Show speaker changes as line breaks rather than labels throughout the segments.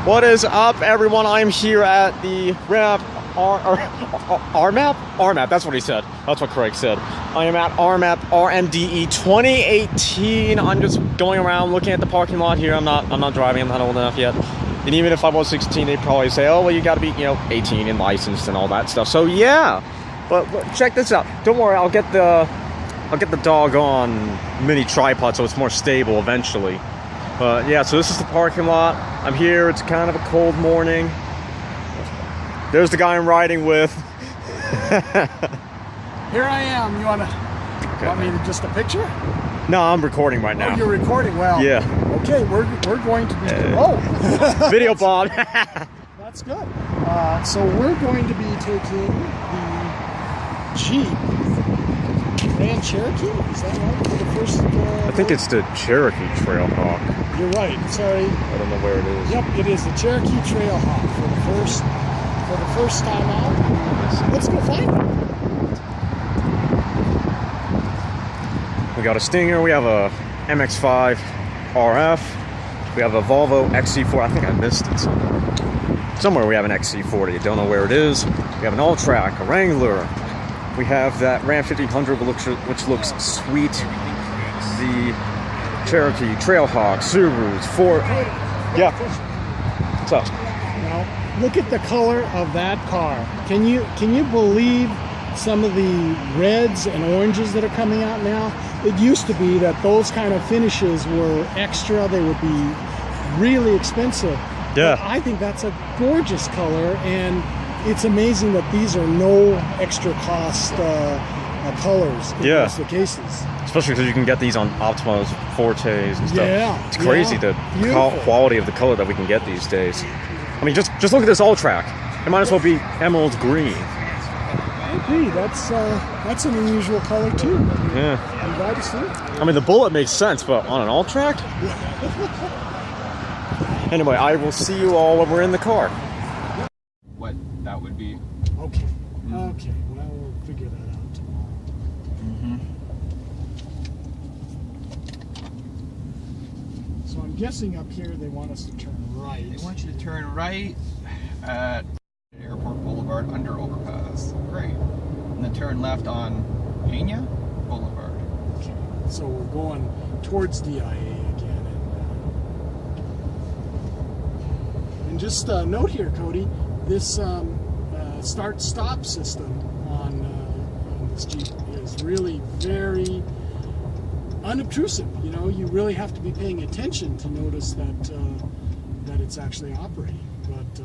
What is up, everyone? I'm here at the RMAP. RMAP? That's what he said. That's what Craig said. I am at RMAP RMDE 2018. I'm just going around looking at the parking lot here. I'm not driving. I'm not old enough yet. And even if I was 16, they'd probably say, "Oh, well, you got to be, 18 and licensed and all that stuff." So yeah. But check this out. Don't worry. I'll get the doggone mini tripod so it's more stable eventually. But yeah, so this is the parking lot. I'm here. It's kind of a cold morning. There's the guy I'm riding with.
Here I am. You want me to just a picture?
No, I'm recording right now.
Oh, you're recording? Well,
yeah.
Okay, we're going to be...
Video Bob.
That's good. So we're going to be taking the Jeep Grand Cherokee? Is that right? For the first...
I think it's the Cherokee Trailhawk.
You're right. Sorry.
I don't know where it is.
Yep, it is the Cherokee Trailhawk for the first time out. Let's go find it.
We got a Stinger. We have a MX-5 RF. We have a Volvo XC40. I think I missed it somewhere. We have an XC40. I don't know where it is. We have an All-Track, a Wrangler. We have that Ram 1500, which looks sweet. The Cherokee, Trailhawk, Subarus, Ford. Yeah. What's up?
Now, look at the color of that car. Can you believe some of the reds and oranges that are coming out now? It used to be that those kind of finishes were extra. They would be really expensive.
Yeah.
But I think that's a gorgeous color, and it's amazing that these are no extra cost colors in most of the cases. Especially
because you can get these on Optimas, Fortes, and stuff.
Yeah,
it's crazy the quality of the color that we can get these days. I mean, just look at this All-Track. It might as well be emerald green.
I agree. That's an unusual color too.
Yeah.
I'm glad to see it.
I mean, the Bullet makes sense, but on an All-Track? Anyway, I will see you all when we're in the car.
What that would be.
Okay. Okay. Well, we'll figure that out tomorrow. So I'm guessing up here they want us to turn right.
They want you to turn right at Airport Boulevard under overpass. Great. And then turn left on Pena Boulevard.
Okay. So we're going towards DIA again. And just note here, Cody, this start-stop system on this Jeep is really very unobtrusive. You really have to be paying attention to notice that it's actually operating. But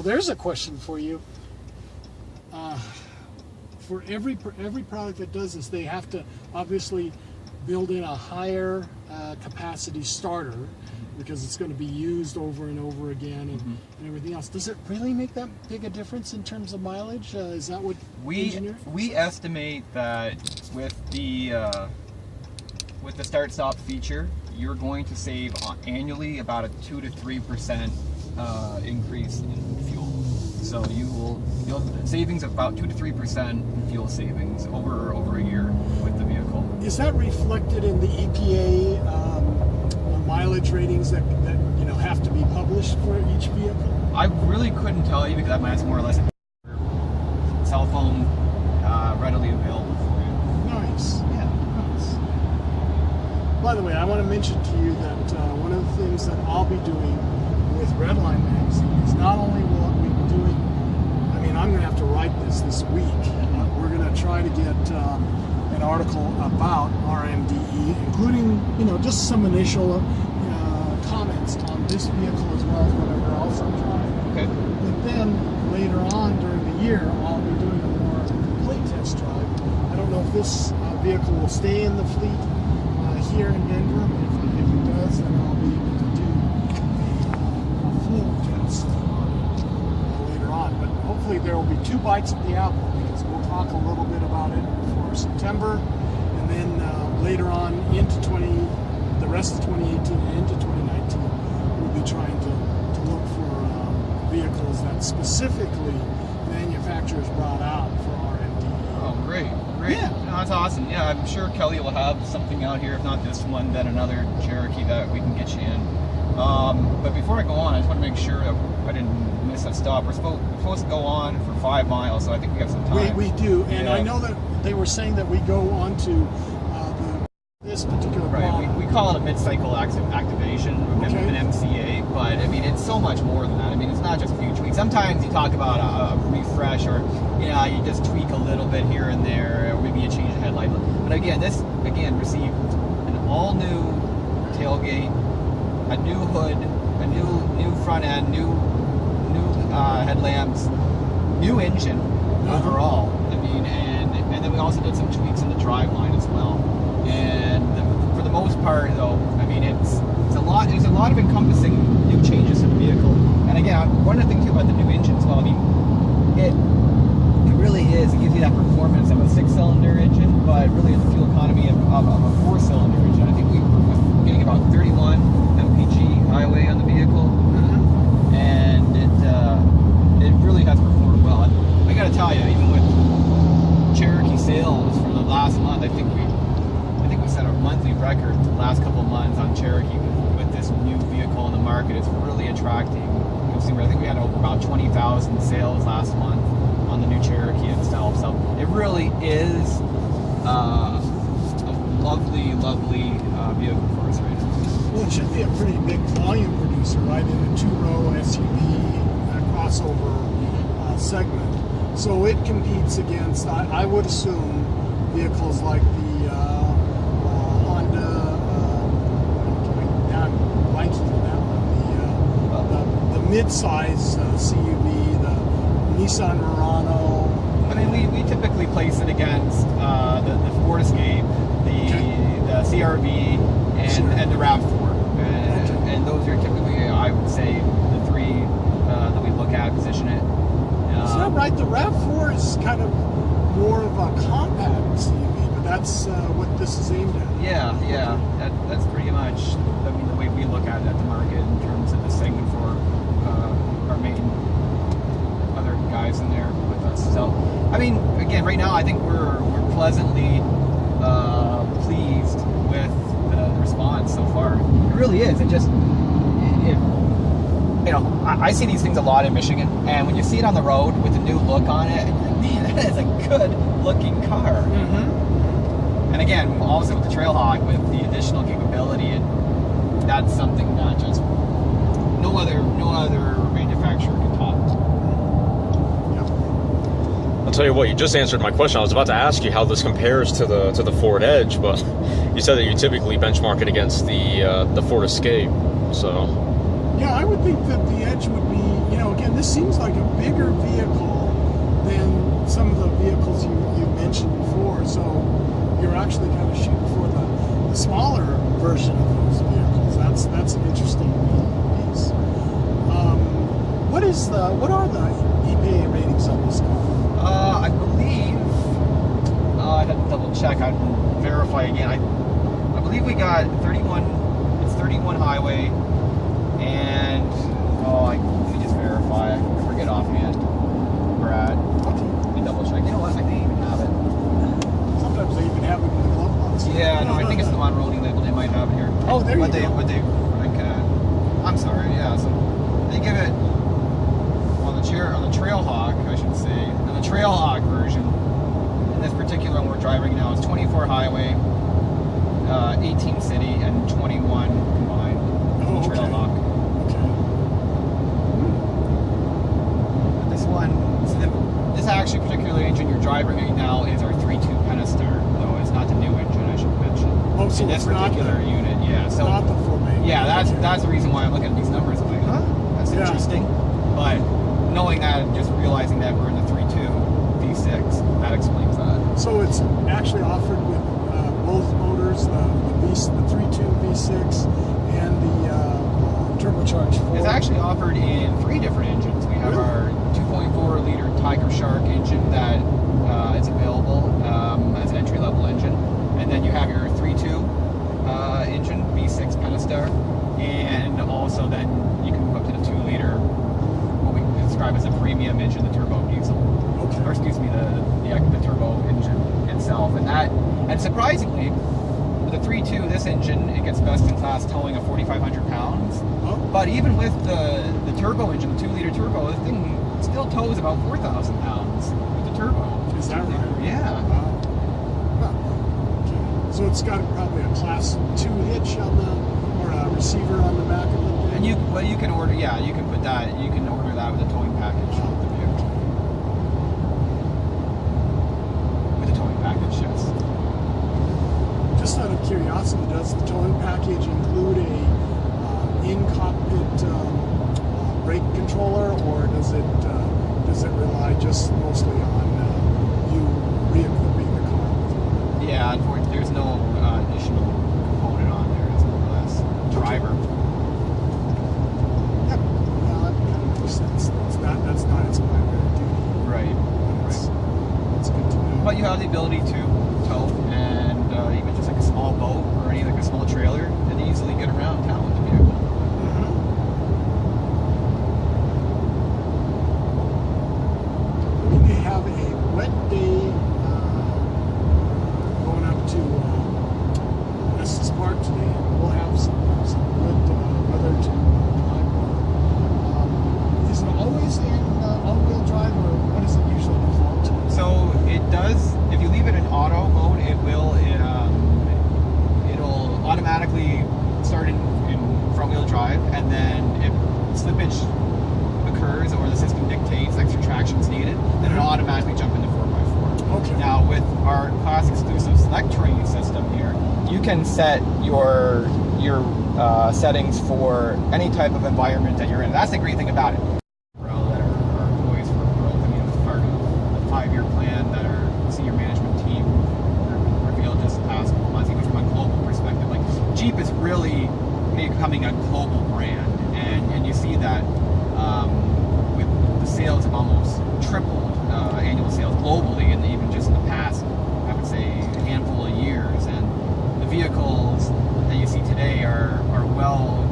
there's a question for you. For every product that does this, they have to obviously build in a higher capacity starter, because it's going to be used over and over again and everything else. Does it really make that big a difference in terms of mileage? Is that what
we estimate that with the start-stop feature, you're going to save annually about a 2 to 3% increase in fuel. So you'll savings of about 2 to 3% in fuel savings over a year with the vehicle.
Is that reflected in the EPA mileage ratings that have to be published for each vehicle?
I really couldn't tell you, because that's more or less a cell phone readily available for you.
Nice. Yeah, nice. By the way, I want to mention to you that one of the things that I'll be doing with Redline Magazine is not only will we be doing, I'm going to have to write this week. We're going to try to get an article about RMDE, including, just some initial comments on this vehicle as well as whatever else I'm trying.
Okay.
But then later on during the year, I'll be doing a more complete test drive. I don't know if this vehicle will stay in the fleet here in Denver. If it does, then I'll be able to do a full test later on. But hopefully there will be 2 bites at the apple, because we'll talk a little bit about it for September, and then later on into the rest of 2018 and into 2019, we'll be trying to look for vehicles that specifically manufacturers brought out for RMDE.
Oh, great. Yeah. No, that's awesome. Yeah, I'm sure Kelly will have something out here, if not this one, then another Cherokee that we can get you in. But before I go on, I just want to make sure that I didn't miss a stop. We're supposed to go on for 5 miles, so I think we have some time.
We do, and
Yeah.
I know that they were saying that we go on to this particular block.
Right, we call it a mid-cycle activation,
Okay.
an MCA, but I mean, it's so much more than that. I mean, it's not just a few tweaks. Sometimes you talk about a refresh, or you just tweak a little bit here and there, or maybe you change the headlight. But again, this received an all-new tailgate, a new hood, a new front end, new headlamps, new engine overall. I mean, and then we also did some tweaks in the driveline as well. And for the most part, though, I mean, it's a lot. There's a lot of encompassing new changes to the vehicle. And again, one of the things too about the new engine as well. I mean, it really is. It gives you that performance of a 6-cylinder engine, but really it's the fuel economy of a 4-cylinder engine. I think we're getting about 31 mpg highway on the vehicle, and it really has performed well. And I got to tell you, even with Cherokee sales for the last month, I think we set a monthly record the last couple of months on Cherokee with this new vehicle in the market. It's really attracting consumers. I think we had over about 20,000 sales last month on the new Cherokee itself. So it really is a lovely vehicle for us right now.
Well, it should be a pretty big volume producer, right, in a 2-row SUV crossover segment. So it competes against, I would assume, vehicles like the Honda, I'm blanking on that one, the mid-size CUV, the Nissan Murano.
I mean, we typically place it against the Ford Escape, the CRV, and the RAV4. And those are typically, I would say, the three that we look at, position it.
Is that right? The RAV4 is kind of more of a compact CUV, but that's what this is aimed at.
Yeah. That's pretty much, I mean, the way we look at it at the market in terms of the segment for our main other guys in there with us. So, I mean, again, right now I think we're pleasantly pleased with the response so far. It really is. I see these things a lot in Michigan, and when you see it on the road with a new look on it, man, that is a good looking car. And again, also with the Trailhawk, with the additional capability, that's something that just no other manufacturer can top.
I'll tell you what, you just answered my question. I was about to ask you how this compares to the Ford Edge, but you said that you typically benchmark it against the Ford Escape. So
yeah, I would think that the Edge would be, again, this seems like a bigger vehicle than some of the vehicles you mentioned before. So you're actually kind of shooting for the smaller version of those vehicles. That's an interesting piece. What are the EPA ratings on this car?
I believe I'd have to double check. I'd verify again. I believe we got 31. It's 31 highway, and let me just verify. I forget offhand. Brad, let me double check. You know what? I may even have it.
Sometimes they even have it in the glove box.
Yeah, no, I think it's the on-roading label. They might have it here.
Oh, there you go.
I'm sorry. Yeah, so they give it on the Trailhawk, I should say. On the Trailhawk version, in this particular one we're driving now, it's 24 highway, 18 city, and 21 combined.
Okay.
Trailhawk. But this one, this actually particular engine you're driving right now is our 3.2 Pentastar, though it's not the new engine, I should mention.
Oh, so
in this particular unit, yeah. So
not the 4-main.
yeah, that's the reason why I'm looking at these numbers. I'm like, that's interesting. But knowing that and just realizing that we're in the 3.2 V6, that explains that.
So it's actually offered with both motors, the 3.2 V6 and the turbocharged 4.
It's actually offered in 3 different engines. We have our 2.4 liter Tiger Shark engine that is available as an entry-level engine, and then you have your 3.2 engine V6 Pentastar, and also then you can move up to the 2-liter, what we describe as a premium engine, the turbo diesel.
Okay.
Or excuse me, the turbo engine itself, and surprisingly, with the 3.2, this engine, it gets best in class towing of 4,500 pounds.
Oh.
But even with the turbo engine, the 2-liter turbo, the thing still tows about 4,000 pounds with the turbo.
Is that right?
Yeah.
Okay. So it's got probably a class 2 hitch on the, or a receiver on the back of it.
And you can order, yeah, you can put that, you can order that with a towing package with the vehicle. With a towing package, yes.
Just out of curiosity, does the towing package include a in-cockpit brake controller, or does it rely just mostly on you re-equipping the car?
Yeah, unfortunately, there's no additional component on there. It's more or less driver.
Yep. Well, that kind of makes sense. That's not its primary duty.
Right.
That's good to know.
But you have the ability to tow, and even just like a small boat or any like a small trailer, and easily get around town with the vehicle.
We may have a wet day going up to Estes Park today, and we'll have some good weather to drive on. Is it always in all-wheel drive, or what is it usually default to?
So it does. If you leave it in auto mode, it will. It'll automatically start in front-wheel drive, and then if slippage occurs or the system dictates extra traction is needed, then it'll automatically jump into 4x4.
Okay.
Now with our class exclusive select terrain system here, you can set your settings for any type of environment that you're in. That's the great thing about it. That are poised for growth. I mean, it's part of the 5-year plan that our senior management team revealed just the past couple months, even from a global perspective. Like Jeep is really becoming a global brand, and you see that with the sales have almost tripled annual sales globally, and even just in the past, I would say, a handful of years. And the vehicles that you see today are well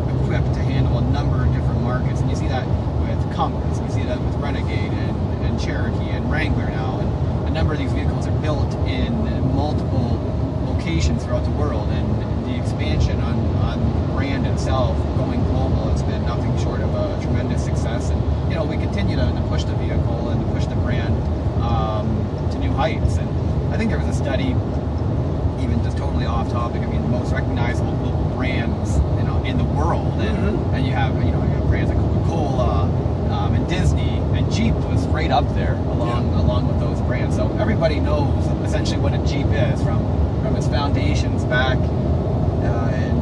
equipped to handle a number of different markets, and you see that with Compass, you see that with Renegade and Cherokee and Wrangler now, and a number of these vehicles are built in multiple locations throughout the world, and the expansion on the brand itself going global has been nothing short of a tremendous success. And we continue to push the vehicle and to push the brand to new heights. And I think there was a study, even just totally off topic, I mean, the most recognizable global brands in the world, and you have brands like Coca-Cola and Disney, and Jeep was right up there along with those brands. So everybody knows essentially what a Jeep is from its foundations back in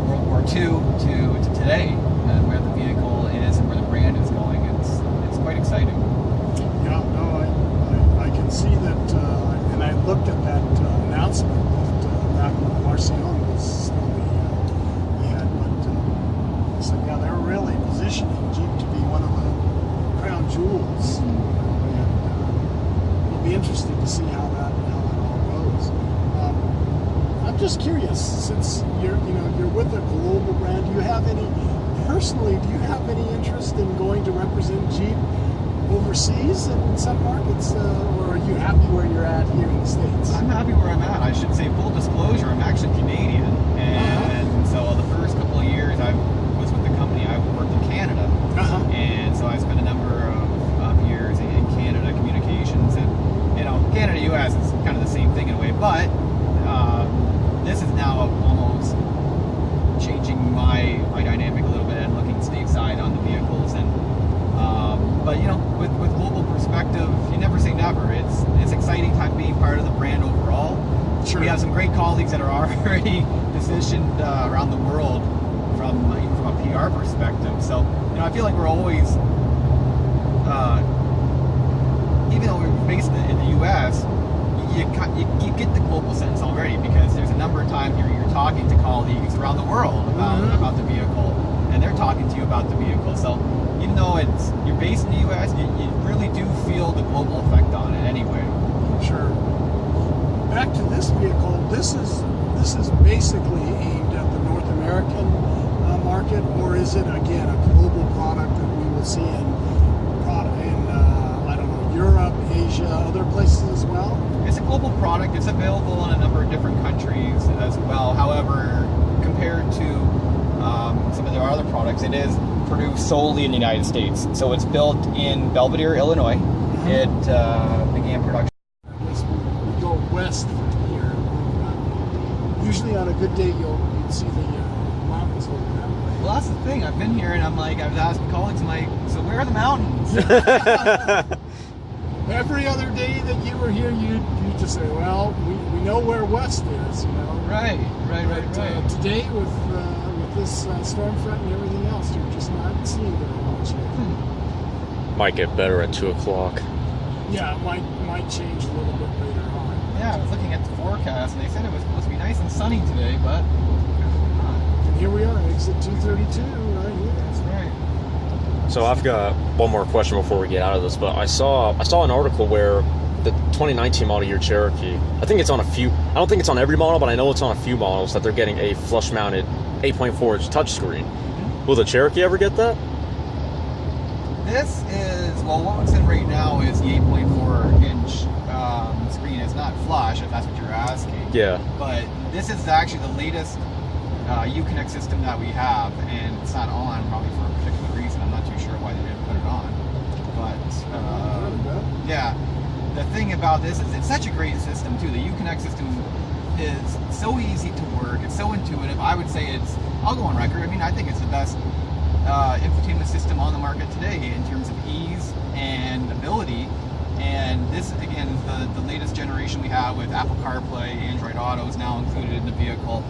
World War II to today, and where the vehicle is and where the brand is going. It's quite exciting.
Yeah, no, I can see that, and I looked at that announcement that back when Marcion was still the head, but so yeah, they're really positioning Jeep to be one of the crown jewels, and it'll be interesting to see how that all goes. I'm just curious, since you're with a global brand, do you have any interest in going to represent Jeep overseas in some markets, or are you happy where you're at here in the States?
I'm happy where I'm at. I should say, full disclosure, I'm actually Canadian, and so the first couple of years I was with the company, I worked in Canada, and so I spent a number of years in Canada communications, and Canada, US is kind of the same thing in a way, but this is now almost changing my dynamic a little bit and looking stateside on the vehicles. And but with global perspective, you never say never. It's exciting time being part of the brand overall. Sure. We have some great colleagues that are already positioned around the world from a PR perspective. So I feel like we're always, even though we're based in the US, you get the global sense already, because there's a number of times you're talking to colleagues around the world about the vehicle, and they're talking to you about the vehicle. So even though you're based in the US, you really do feel the global effect on it anyway.
Sure. Back to this vehicle, this is basically aimed at the North American market, or is it again a global product that we will see in I don't know, Europe, Asia, other places as well?
It's a global product. It's available in a number of different countries as well. However, compared to some of their other products, it is produced solely in the United States. So it's built in Belvedere, Illinois. It began production.
I guess we go west from here. Usually on a good day, you'd see the mountains over that way.
Well, that's the thing. I've been here and I was asking colleagues, I'm like, so where are the mountains?
Every other day that you were here, you just say, well, we know where west is, you know.
Right.
Today with this storm front and everything else, you're just not seeing very much yet.
Might get better at 2 o'clock.
Yeah, it might change a little bit later on.
Yeah, I was looking at the forecast and they said it was supposed to be nice and sunny today, but
And here we are, exit 232 right here.
that's right.
So I've got one more question before we get out of this, but I saw an article where the 2019 model year Cherokee, I think it's on a few, I don't think it's on every model, but I know it's on a few models that they're getting a flush mounted 8.4 inch touchscreen. Will the Cherokee ever get that?
This is, well, what's in right now is the 8.4 inch screen. It's not flush, if that's what you're asking.
Yeah.
But this is actually the latest Uconnect system that we have, and it's not on probably for a particular reason. I'm not too sure why they didn't put it on. But, yeah. The thing about this is it's such a great system, too. The Uconnect system is so easy to work. It's so intuitive. I would say I'll go on record. I mean, I think it's the best infotainment system on the market today in terms of ease and ability. And this, again, is the latest generation we have with Apple CarPlay. Android Auto is now included in the vehicle.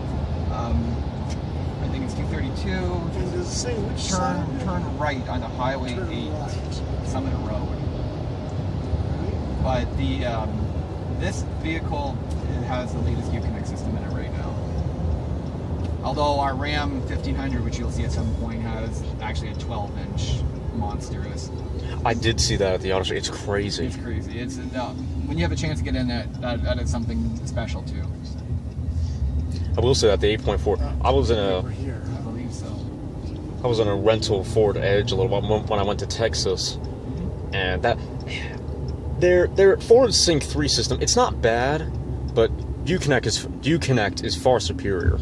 I think it's 232.
And does it say which side?
Turn right on the Highway 8
right.
Summit Road. But this vehicle has the latest Uconnect system in it right now. Although our Ram 1500, which you'll see at some point, has actually a 12-inch monstrous.
I did see that at the auto show. It's crazy.
It's crazy. It's when you have a chance to get in that is something special too.
I will say that the 8.4. I was in
Over here.
I believe so.
I was in a rental Ford Edge a little while when I went to Texas, and that their Ford Sync 3 system, it's not bad, but Uconnect is far superior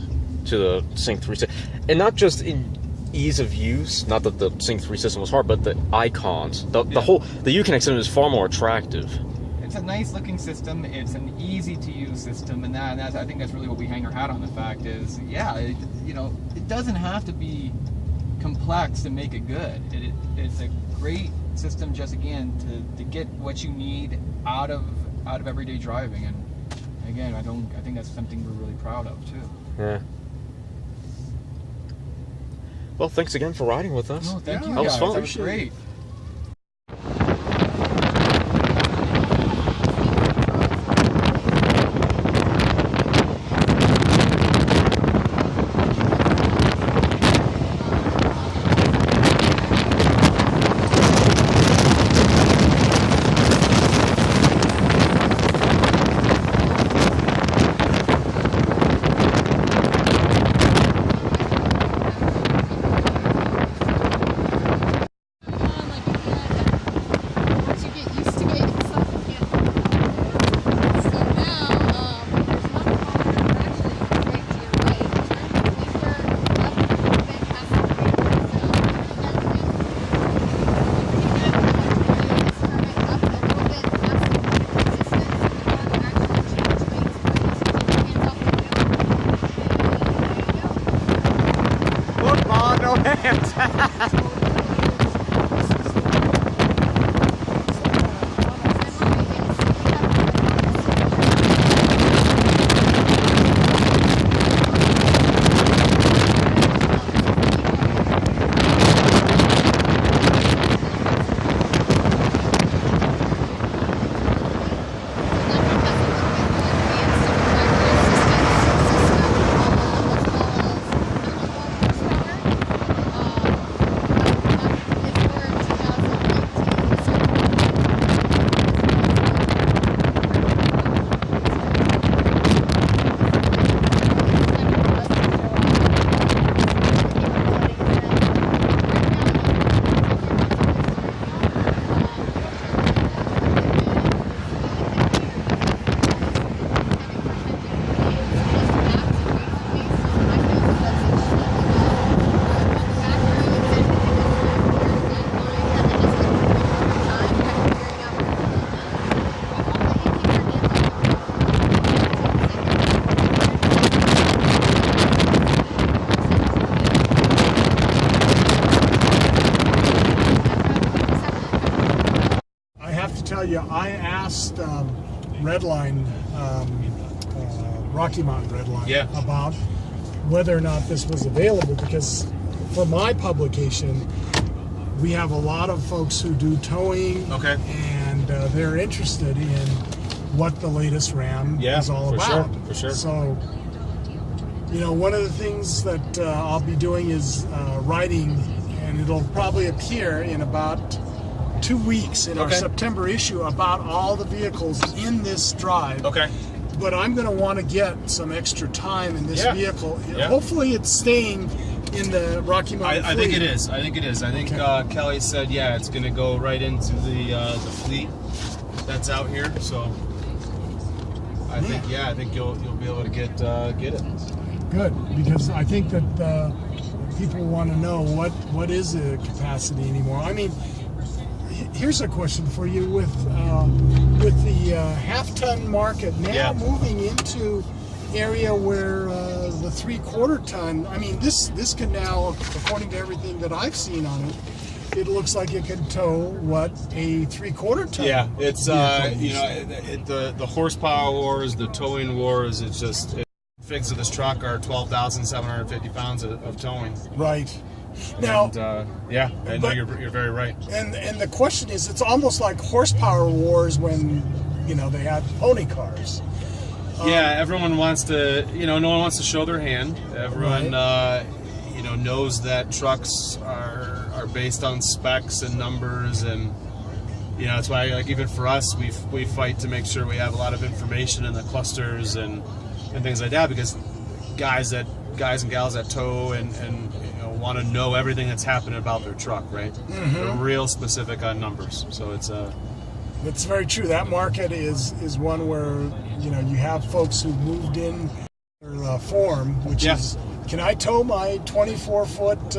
to the Sync 3 system, and not just in ease of use. Not that the Sync 3 system was hard, but the icons, the Uconnect system is far more attractive.
It's a nice looking system. It's an easy to use system, and that's, I think that's really what we hang our hat on. The fact is, yeah, it doesn't have to be complex to make it good. It's a great system, just again to get what you need out of everyday driving. And again, I think that's something we're really proud of too.
Yeah. Well, thanks again for riding with us.
No, thank you
That was
guys.
fun.
That was great.
tell you, I asked Redline, Rocky Mountain Redline, about whether or not this was available, because for my publication, we have a lot of folks who do towing, and they're interested in what the latest RAM is all about.
For sure.
So, you know, one of the things that I'll be doing is writing, and it'll probably appear in about 2 weeks in our September issue, about all the vehicles in this drive. But I'm going to want to get some extra time in this vehicle. Hopefully it's staying in the Rocky Mountain fleet.
I think it is. I think it is. I think Kelly said, it's going to go right into the fleet that's out here. So I think, I think you'll be able to get it.
Good, because I think that people want to know what is the capacity anymore. I mean, here's a question for you: with the half-ton market now moving into area where the 3/4 ton. I mean, this can now, according to everything that I've seen on it, it looks like it can tow what a 3/4 ton.
Yeah, it's you know, the horsepower wars, the towing wars. It's just figs of this truck are 12,750 pounds of towing.
Right. Now,
and, I know you're very right.
And the question is, it's almost like horsepower wars when, you know, they had pony cars.
Everyone wants to, no one wants to show their hand. Everyone, knows that trucks are based on specs and numbers, and that's why, like, even for us, we fight to make sure we have a lot of information in the clusters and things like that, because guys and gals that tow and want to know everything that's happening about their truck, right? They're real specific on numbers, so it's very true. That market is one where you have folks who moved in their form, which is, can I tow my 24-foot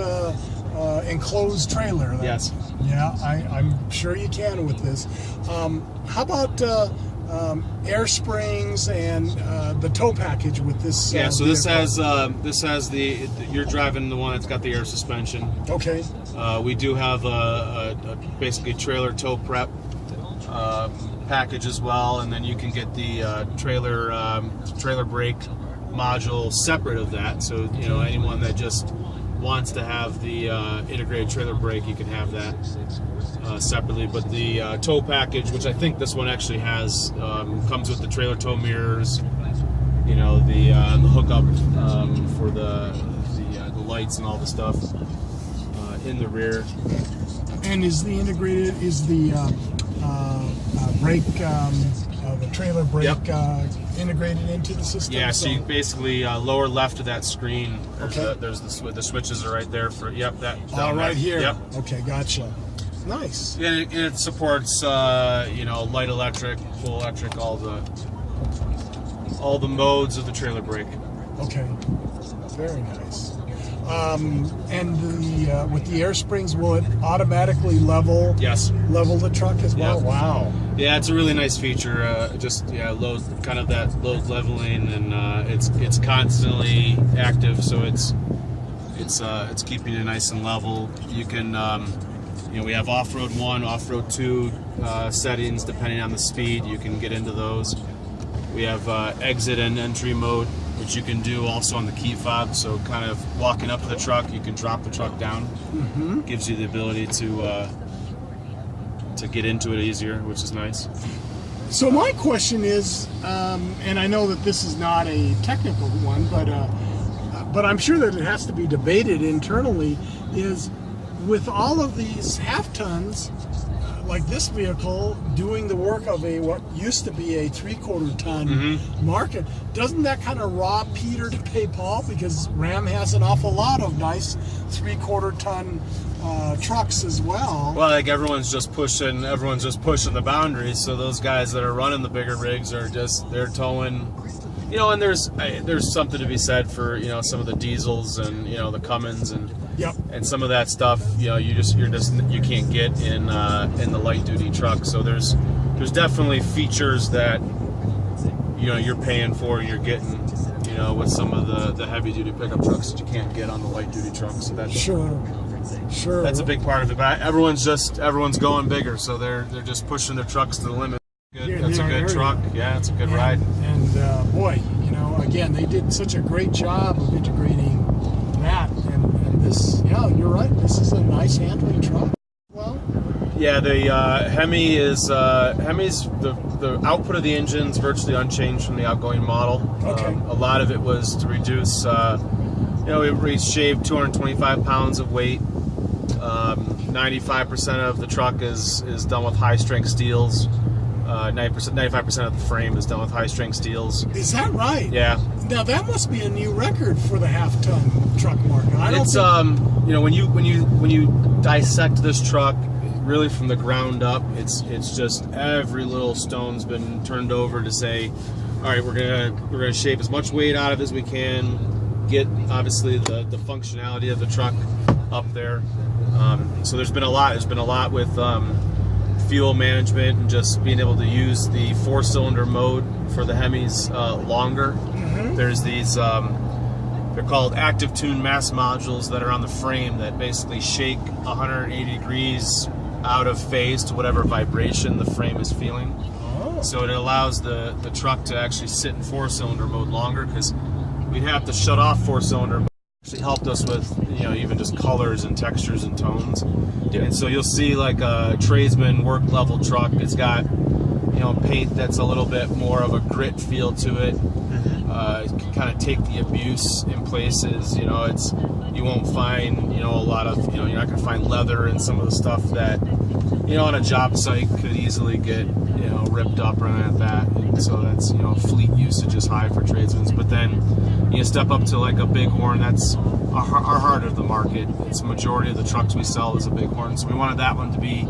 enclosed trailer? Yes.
Yeah, I'm sure you can with this. How about air springs and the tow package with this?
So this has you're driving the one that's got the air suspension. Okay. We do have a basically trailer tow prep package as well, and then you can get the trailer brake module separate of that. So anyone that just wants to have the integrated trailer brake, you can have that separately. But the tow package, which I think this one actually has, comes with the trailer tow mirrors, the hookup for the lights and all the stuff in the rear.
And is the brake, the trailer brake, integrated into the system?
Yeah, so you basically lower left of that screen, there's the switches are right there for, that.
Right here. Yep. Okay, gotcha. Nice.
Yeah, and it supports, light electric, full electric, all the modes of the trailer brake.
Okay, very nice. And with the air springs, will it automatically level?
Yes.
Level the truck as well.
Yep.
Wow.
Yeah, it's a really nice feature. Load, kind of that load leveling, and it's constantly active, so it's keeping it nice and level. You can, we have off-road 1, off-road 2 settings depending on the speed. You can get into those. We have exit and entry mode, which you can do also on the key fob. So kind of walking up to the truck, you can drop the truck down. Gives you the ability to get into it easier, which is nice.
So my question is, and I know that this is not a technical one, but I'm sure that it has to be debated internally, is with all of these half tons, like this vehicle doing the work of what used to be a 3/4 ton market, doesn't that kind of rob Peter to pay Paul? Because Ram has an awful lot of nice 3/4 ton trucks as well.
Well, like everyone's just pushing the boundaries. So those guys that are running the bigger rigs they're towing. And there's something to be said for some of the diesels and the Cummins and some of that stuff. You can't get in the light duty truck. So there's definitely features that you're paying for and you're getting with some of the heavy duty pickup trucks that you can't get on the light duty trucks. So that's
sure. Sure.
That's a big part of it. But everyone's going bigger, so they're just pushing their trucks to the limit. That's a good truck. Yeah, it's a good ride.
And boy, you know, again, they did such a great job of integrating that. And this, yeah, you're right. This is a nice handling truck. Well,
yeah, the Hemi is Hemi's the output of the engine's virtually unchanged from the outgoing model.
Okay.
A lot of it was to reduce. You know, we shaved 225 pounds of weight. 95% of the truck is done with high strength steels. 95% of the frame is done with high strength steels.
is that right?
Yeah.
Now that must be a new record for the half-ton truck market. I don't
It's
think...
you know, when you dissect this truck really from the ground up, it's just every little stone's been turned over to say, all right, we're gonna shape as much weight out of it as we can, get obviously the functionality of the truck up there. So there's been a lot with fuel management and just being able to use the 4-cylinder mode for the Hemis longer. There's these they're called active tune mass modules that are on the frame that basically shake 180 degrees out of phase to whatever vibration the frame is feeling. So it allows the truck to actually sit in 4-cylinder mode longer, because we'd have to shut off 4-cylinder mode. Actually helped us with, you know, even just colors and textures and tones. Yeah. And so you'll see like a tradesman work level truck. It's got, you know, paint that's a little bit more of a grit feel to it. It can kind of take the abuse in places. You know, you won't find, you know, a lot of, you know, you're not going to find leather and some of the stuff that, you know, on a job site could easily get, you know, ripped up or anything like that. And so that's, you know, fleet usage is high for tradesmen. But then you step up to like a Bighorn, that's our heart of the market. It's the majority of the trucks we sell is a Bighorn. So we wanted that one to be,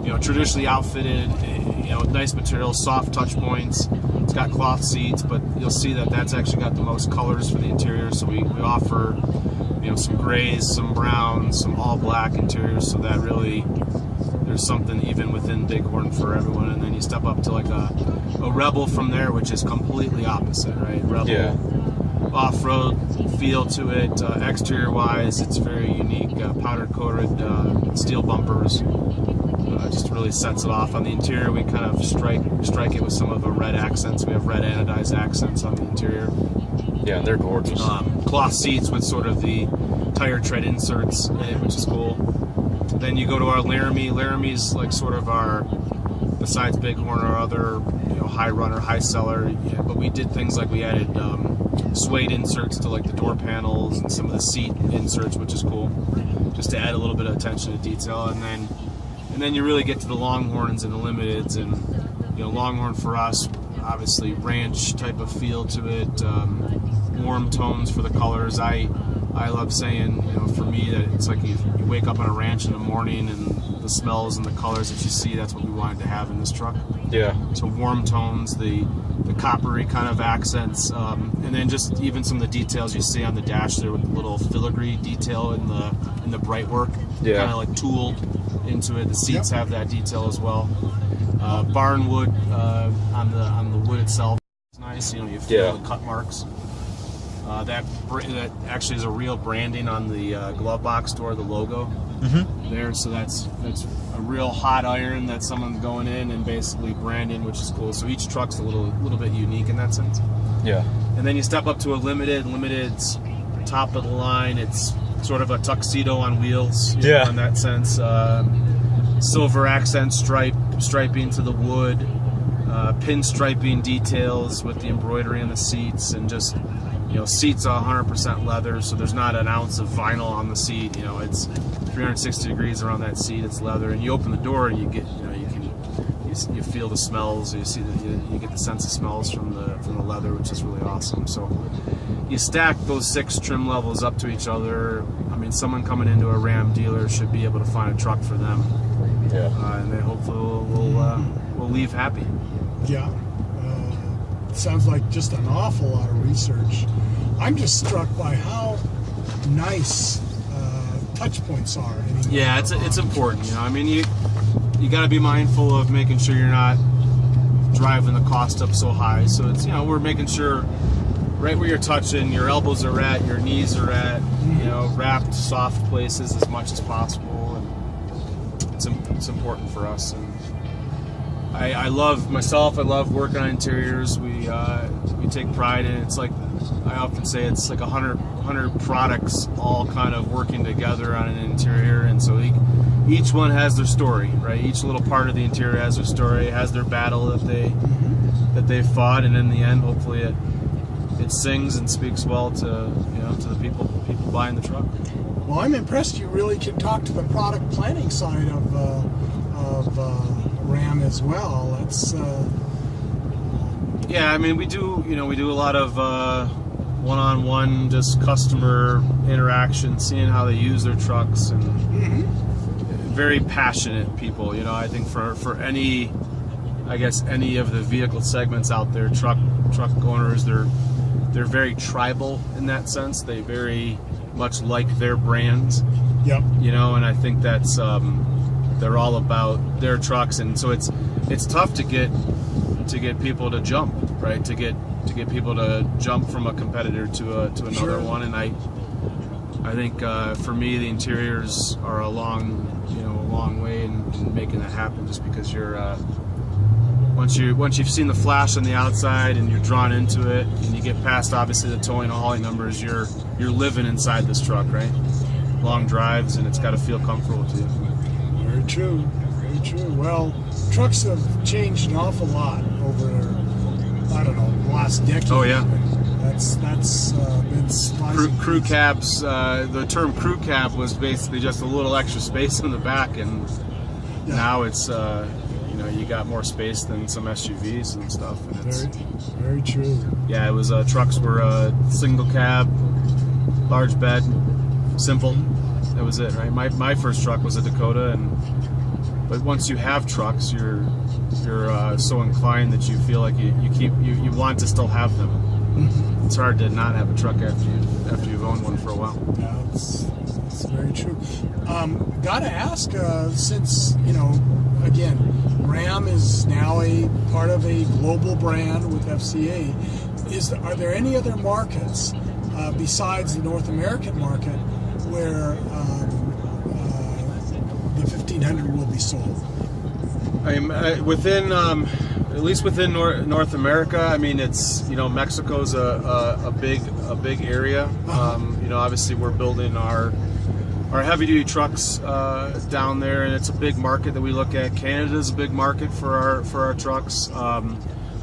you know, traditionally outfitted, you know, with nice materials, soft touch points. It's got cloth seats, but you'll see that that's actually got the most colors for the interior. So we offer, you know, some grays, some browns, some all black interiors, so that really there's something even within Bighorn for everyone. And then you step up to like a Rebel from there, which is completely opposite, right? Rebel, yeah. Off-road feel to it. Exterior wise, it's very unique. Powder coated steel bumpers. Just really sets it off. On the interior, we kind of strike it with some of the red accents. We have red anodized accents on the interior.
Yeah, they're gorgeous.
Cloth seats with sort of the tire tread inserts in it, which is cool. Then you go to our Laramie. Laramie's like sort of our, besides Bighorn, our other, you know, high runner, high seller. Yeah, but we did things like we added suede inserts to like the door panels and some of the seat inserts, which is cool, just to add a little bit of attention to detail. And then you really get to the Longhorns and the Limiteds, and you know, Longhorn for us, obviously ranch type of feel to it, warm tones for the colors. I love saying, you know, for me, that it's like you wake up on a ranch in the morning and the smells and the colors that you see, that's what we wanted to have in this truck. Yeah. So warm tones, the coppery kind of accents, and then just even some of the details you see on the dash there with the little filigree detail in the bright work. Yeah. Kind of like tooled into it. The seats have that detail as well. Barn wood on the wood itself is nice. You know, you feel the cut marks. That actually is a real branding on the glove box door, the logo there. So that's a real hot iron that someone's going in and basically branding, which is cool. So each truck's a little bit unique in that sense. Yeah. And then you step up to a Limited. Limited's top of the line. It's sort of a tuxedo on wheels. Yeah. In that sense, silver accent striping to the wood, pinstriping details with the embroidery on the seats, and just, you know, seats are 100% leather, so there's not an ounce of vinyl on the seat. You know, it's 360 degrees around that seat. It's leather, and you open the door and you get, you know, you feel the smells. You see you get the sense of smells from the leather, which is really awesome. So you stack those 6 trim levels up to each other. I mean, someone coming into a Ram dealer should be able to find a truck for them. Yeah. And they hopefully will leave happy. Yeah.
Sounds like just an awful lot of research. I'm just struck by how nice touch points are.
Yeah, it's important. You know, I mean, you got to be mindful of making sure you're not driving the cost up so high. So it's, you know, we're making sure right where you're touching, your elbows are at, your knees are at, you know, wrapped soft places as much as possible, and it's important for us. And I love working on interiors. We take pride in it. It's like, I often say, it's like 100 products all kind of working together on an interior, and so each one has their story, right? Each little part of the interior has their story, has their battle that they fought, and in the end, hopefully it sings and speaks well to the people buying the truck.
Well, I'm impressed you really can talk to the product planning side of RAM as well. That's
yeah, I mean, we do a lot of one-on-one, just customer interaction, seeing how they use their trucks, and very passionate people. You know, I think for any, I guess, any of the vehicle segments out there, truck owners, they're very tribal in that sense. They very much like their brands.
Yep.
You know, and I think that's they're all about their trucks, and so it's tough to get people to jump, right? To get people to jump from a competitor to another
Sure.
one, and I think for me, the interiors are a long way in making that happen, just because you're once you've seen the flash on the outside and you're drawn into it, and you get past obviously the towing and hauling numbers, you're living inside this truck, right? Long drives, and it's got to feel comfortable to you.
Very true. Very true. Well, trucks have changed an awful lot over, I don't know, the last decade.
Oh yeah.
That's been surprising.
Crew cabs. The term crew cab was basically just a little extra space in the back, and
Yeah.
now it's you got more space than some SUVs and stuff. And it's,
Very true.
yeah, it was trucks were single cab, large bed, simple. That was it, right? My first truck was a Dakota, but once you have trucks, you're so inclined that you feel like you want to still have them. It's hard to not have a truck after you've owned one for a while.
Yeah, that's very true. Gotta ask, since again, RAM is now a part of a global brand with FCA. Are there any other markets besides the North American market where the 1500 will be sold?
Within, at least within North America, I mean, it's Mexico's a big area. Obviously we're building our heavy duty trucks down there, and it's a big market that we look at. Canada's a big market for our trucks.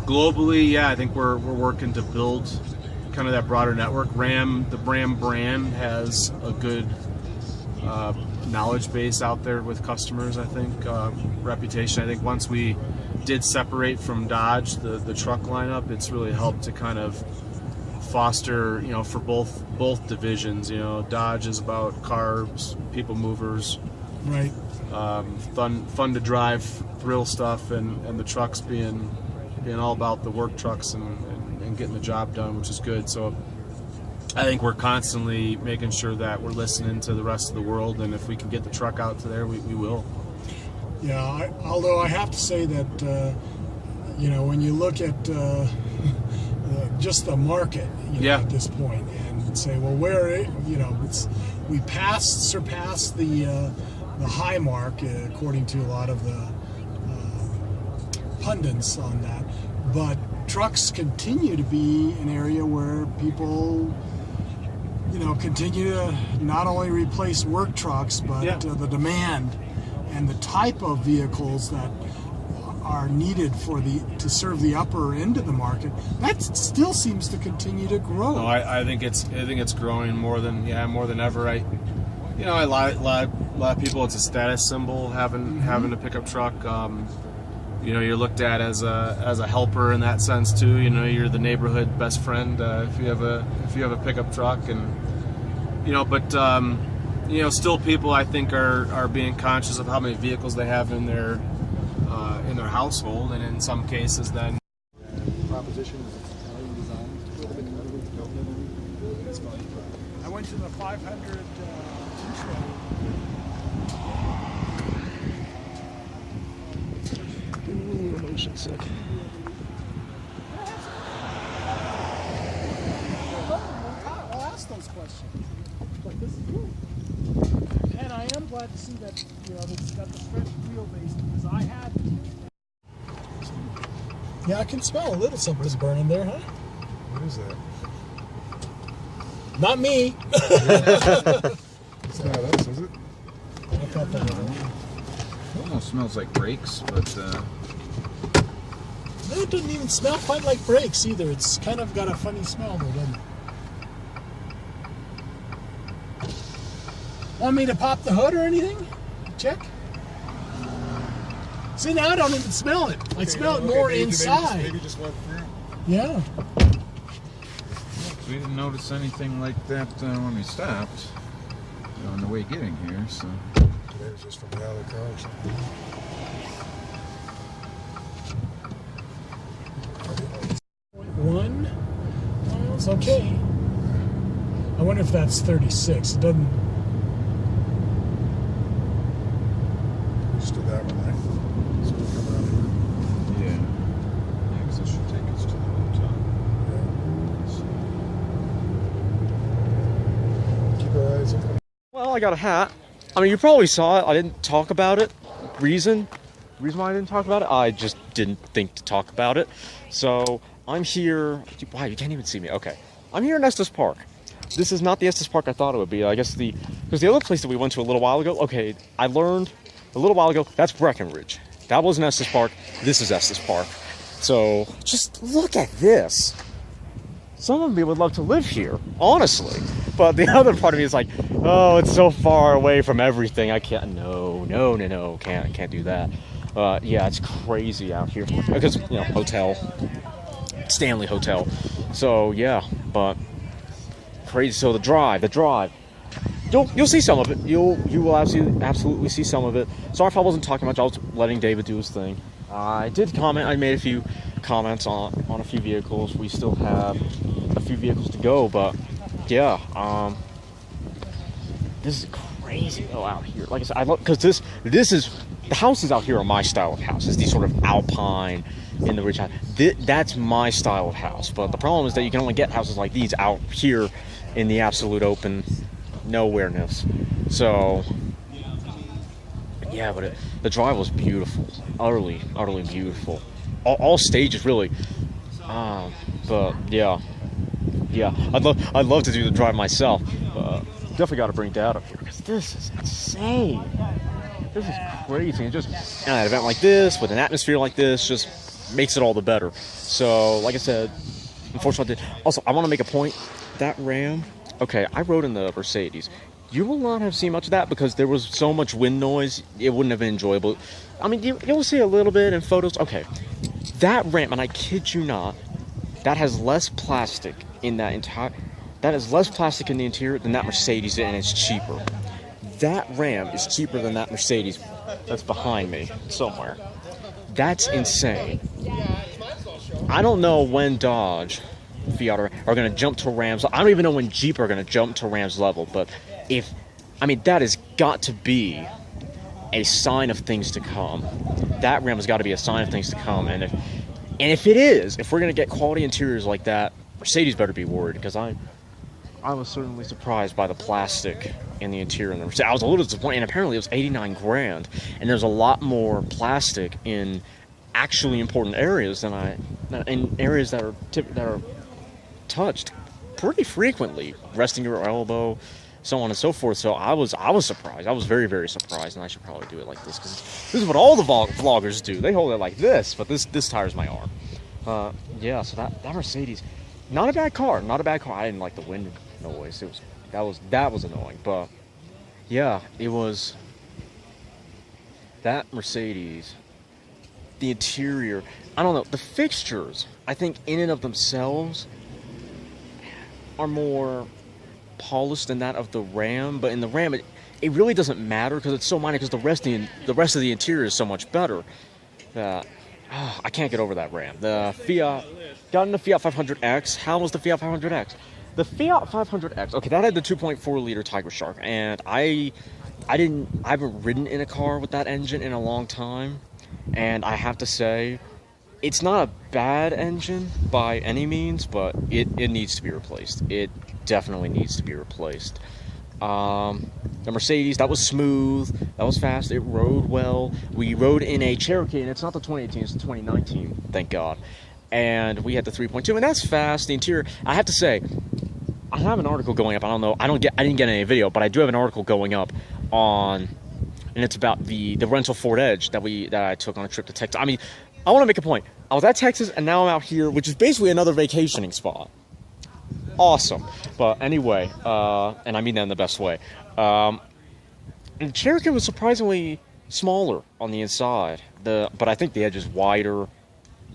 Globally, yeah, I think we're working to build kind of that broader network. The RAM brand has a good knowledge base out there with customers, I think. Reputation. I think once we did separate from Dodge, the truck lineup, it's really helped to kind of foster, for both divisions. Dodge is about cars, people movers,
Right.
fun to drive, thrill stuff, and the trucks being all about the work trucks and getting the job done, which is good. So I think we're constantly making sure that we're listening to the rest of the world, and if we can get the truck out to there, we will.
Yeah, although I have to say that, when you look at just the market,
Yeah.
at this point, and say, well, where, we surpassed the high mark, according to a lot of the pundits on that, but trucks continue to be an area where people continue to not only replace work trucks, but
Yeah.
the demand and the type of vehicles that are needed to serve the upper end of the market, that still seems to continue to grow.
No, I think it's growing more than ever. A lot of people, it's a status symbol having a pickup truck. You're looked at as a helper in that sense too. You're the neighborhood best friend if you have a pickup truck, and still people, I think, are being conscious of how many vehicles they have in their household, and in some cases then
Proposition is Italian design. It's fine.
I went to the 500
Motion sick.
glad to see that, you know, it's got the stretched wheelbase because I had. Yeah, I can smell a little something's burning there, huh?
What is that?
Not me.
It's not us, is it?
Almost smells like brakes, but
No, it doesn't even smell quite like brakes either. It's kind of got a funny smell though, doesn't it? Want me to pop the hood or anything? Check. See, now I don't even smell it. I smell it more inside.
Maybe just went through.
Yeah.
we didn't notice anything like that when we stopped on the way getting here. So
Maybe it's just from the other car or something.
One. Well, it's okay. I wonder if that's 36. It doesn't.
We just did that one there. So we come around
yeah, because this should take us to the hotel.
here. Keep our eyes open.
Well, I got a hat. I mean, you probably saw it. I didn't talk about it. Reason why I didn't talk about it, I just didn't think to talk about it. So I'm here. Wow, you can't even see me. Okay, I'm here in Estes Park. This is not the Estes Park I thought it would be. I guess because the other place that we went to a little while ago. Okay, I learned a little while ago that's Breckenridge. That wasn't Estes Park. This is Estes Park. So just look at this. Some of me would love to live here, honestly. But the other part of me is like, oh, it's so far away from everything. I can't. No, can't do that. Yeah, it's crazy out here because hotel, Stanley Hotel. So yeah, but crazy. So the drive. You'll see some of it. You will absolutely see some of it. Sorry if I wasn't talking much. I was letting David do his thing. I did comment. I made a few comments on a few vehicles. We still have a few vehicles to go, but yeah, this is crazy though out here. Like I said, I love because this is the houses out here are my style of houses. These sort of alpine in the ridge house. That's my style of house. But the problem is that you can only get houses like these out here in the absolute open nowhereness. So yeah, but the drive was beautiful, utterly beautiful. All stages really. But yeah, I'd love to do the drive myself. Definitely got to bring Dad up here because this is insane. This is crazy. And just an event like this with an atmosphere like this just makes it all the better. So, like I said, unfortunately, also I want to make a point. That Ram. Okay, I rode in the Mercedes. You will not have seen much of that because there was so much wind noise. It wouldn't have been enjoyable. I mean, you'll see a little bit in photos. Okay, that Ram, and I kid you not, that has less plastic in that entire. That is less plastic in the interior than that Mercedes, and it's cheaper. That Ram is cheaper than that Mercedes that's behind me somewhere. That's insane. I don't know when Dodge, Fiat are going to jump to Rams. I don't even know when Jeep are going to jump to Rams level, but that has got to be a sign of things to come. That Ram has got to be a sign of things to come, and if it is, if we're going to get quality interiors like that, Mercedes better be worried, because I was certainly surprised by the plastic in the interior. I was a little disappointed, and apparently it was 89 grand, and there's a lot more plastic in actually important areas than in areas that are touched pretty frequently, resting your elbow, so on and so forth. So I was surprised. I was very, very surprised, and I should probably do it like this because this is what all the vloggers do. They hold it like this, but this tires my arm. Yeah, so that Mercedes, not a bad car. I didn't like the wind noise. That was annoying, but yeah, it was that Mercedes. The interior, I don't know. The fixtures, I think, in and of themselves, are more polished than that of the Ram. But in the Ram, it really doesn't matter because it's so minor. Because the rest of the interior is so much better. That I can't get over that Ram. The Fiat got in the Fiat 500X. How was the Fiat 500X? The Fiat 500X. Okay, that had the 2.4 liter Tiger Shark, and I haven't ridden in a car with that engine in a long time. And I have to say, it's not a bad engine by any means, but it needs to be replaced. It definitely needs to be replaced. The Mercedes, that was smooth, that was fast, it rode well. We rode in a Cherokee, and it's not the 2018, it's the 2019, thank God. And we had the 3.2, and that's fast. The interior, I have to say, I have an article going up. I don't know, I didn't get any video, but I do have an article going up on, and it's about the rental Ford Edge that I took on a trip to Texas. I mean, I want to make a point. I was at Texas, and now I'm out here, which is basically another vacationing spot. Awesome. But anyway, and I mean that in the best way. And the Cherokee was surprisingly smaller on the inside. But I think the Edge is wider,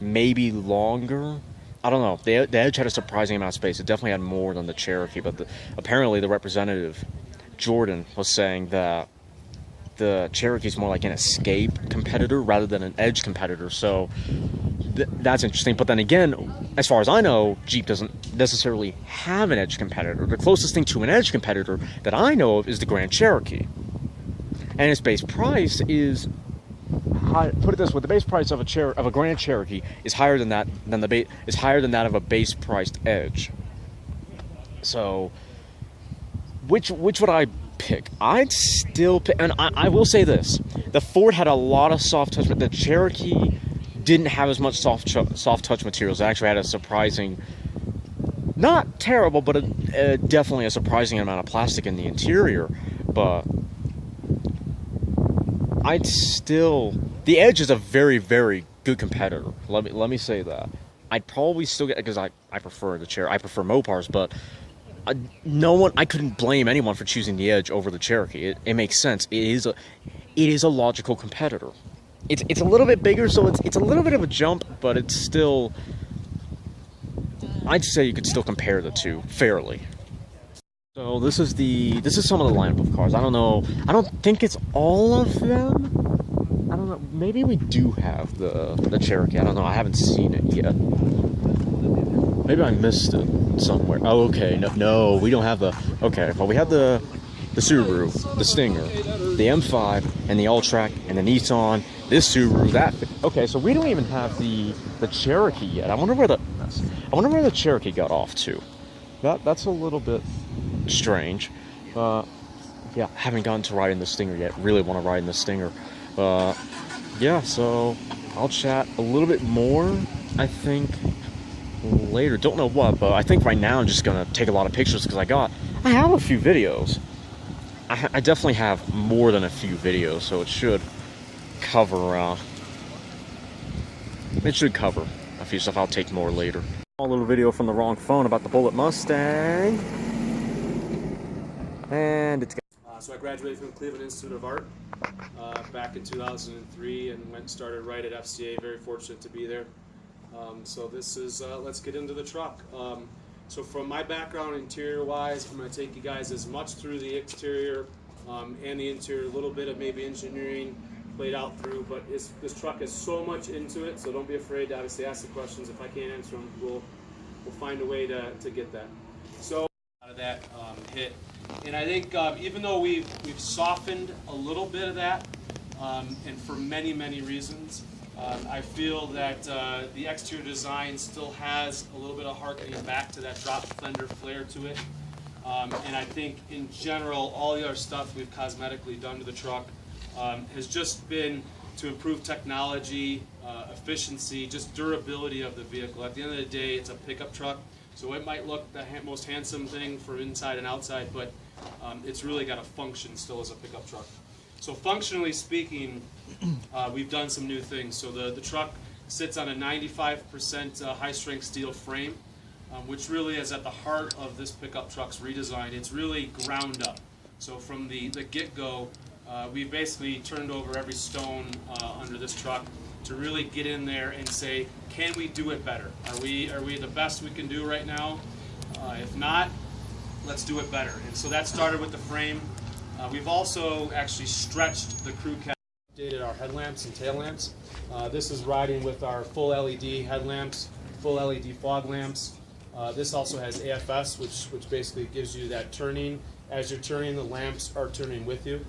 maybe longer. I don't know. The Edge had a surprising amount of space. It definitely had more than the Cherokee. But apparently the representative, Jordan, was saying that the Cherokee is more like an escape competitor rather than an Edge competitor. So that's interesting. But then again, as far as I know, Jeep doesn't necessarily have an Edge competitor. The closest thing to an Edge competitor that I know of is the Grand Cherokee, and its base price is high. Put it this way: the base price of a Grand Cherokee is higher than that of a base priced Edge. So, which would I pick? I'd still pick, and I will say this: the Ford had a lot of soft touch, but the Cherokee didn't have as much soft touch materials. It actually had a surprising, not terrible, but definitely a surprising amount of plastic in the interior. But I'd still, the Edge is a very, very good competitor. Let me say that. I'd probably still get, because I prefer the Cherokee. I prefer Mopars, but I couldn't blame anyone for choosing the Edge over the Cherokee. It makes sense. It is a logical competitor. It's a little bit bigger, so it's a little bit of a jump, but it's still, I'd say you could still compare the two fairly. So this is some of the lineup of cars. I don't know. I don't think it's all of them. I don't know. Maybe we do have the Cherokee. I don't know. I haven't seen it yet. Maybe I missed it somewhere. Oh, okay. No, we don't have the. Okay, well we have the Subaru, the Stinger, the M5, and the All-Track, and the Nissan. This Subaru, that. Okay, so we don't even have the Cherokee yet. I wonder where the Cherokee got off to. That's a little bit strange. Yeah, haven't gotten to ride in the Stinger yet. Really want to ride in the Stinger. Yeah, so I'll chat a little bit more, I think, later. Don't know what, but I think right now I'm just gonna take a lot of pictures because I have a few videos. I definitely have more than a few videos, so it should cover a few stuff. I'll take more later. A little video from the wrong phone about the Bullet Mustang, and it's
So I graduated from Cleveland Institute of Art back in 2003 and started right at FCA. Very fortunate to be there. So this is, let's get into the truck. So from my background interior-wise, I'm going to take you guys as much through the exterior and the interior, a little bit of maybe engineering played out through, but this truck has so much into it, so don't be afraid to obviously ask the questions. If I can't answer them, we'll find a way to get that. So out of that hit, and I think even though we've softened a little bit of that, and for many reasons, I feel that the exterior design still has a little bit of harkening back to that drop fender flare to it, and I think in general all the other stuff we've cosmetically done to the truck has just been to improve technology, efficiency, just durability of the vehicle. At the end of the day, it's a pickup truck, so it might look the most handsome thing for inside and outside, but it's really got to function still as a pickup truck. So functionally speaking, we've done some new things. So the truck sits on a 95% high-strength steel frame, which really is at the heart of this pickup truck's redesign. It's really ground up. So from the get-go, we basically turned over every stone under this truck to really get in there and say, can we do it better? Are we the best we can do right now? If not, let's do it better. And so that started with the frame. We've also actually stretched the crew cab, updated our headlamps and tail lamps. This is riding with our full LED headlamps, full LED fog lamps. This also has AFS, which basically gives you that turning. As you're turning, the lamps are turning with you.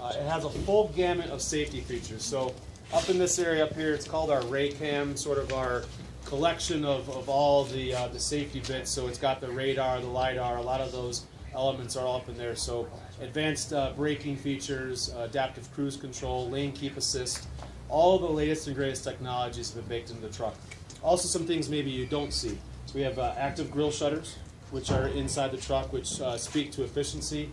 It has a full gamut of safety features. So up in this area up here, it's called our Ray Cam, sort of our collection of all the safety bits. So it's got the radar, the LiDAR, a lot of those elements are all up in there. So advanced braking features, adaptive cruise control, lane keep assist. All the latest and greatest technologies have been baked into the truck. Also some things maybe you don't see. We have active grille shutters, which are inside the truck, which speak to efficiency.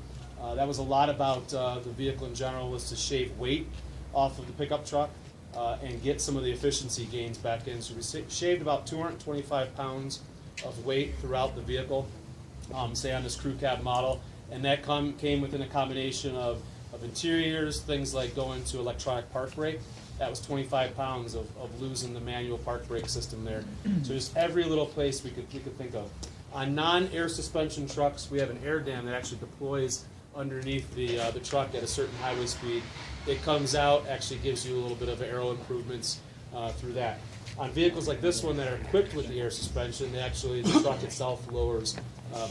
That was a lot about the vehicle in general, was to shave weight off of the pickup truck and get some of the efficiency gains back in. So we shaved about 225 pounds of weight throughout the vehicle, say on this crew cab model, and that came within a combination of interiors, things like going to electronic park brake. That was 25 pounds of losing the manual park brake system there. So just every little place we could think of. On non-air suspension trucks, we have an air dam that actually deploys underneath the truck at a certain highway speed. It comes out, actually gives you a little bit of aero improvements through that. On vehicles like this one that are equipped with the air suspension, the truck itself lowers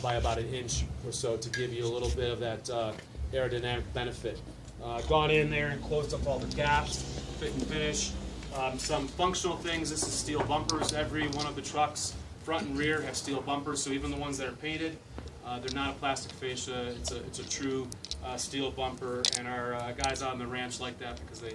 by about 1 inch or so to give you a little bit of that aerodynamic benefit. Gone in there and closed up all the gaps, fit and finish. Some functional things, this is steel bumpers. Every one of the trucks, front and rear, have steel bumpers, so even the ones that are painted, they're not a plastic fascia, it's a true steel bumper, and our guys out on the ranch like that because they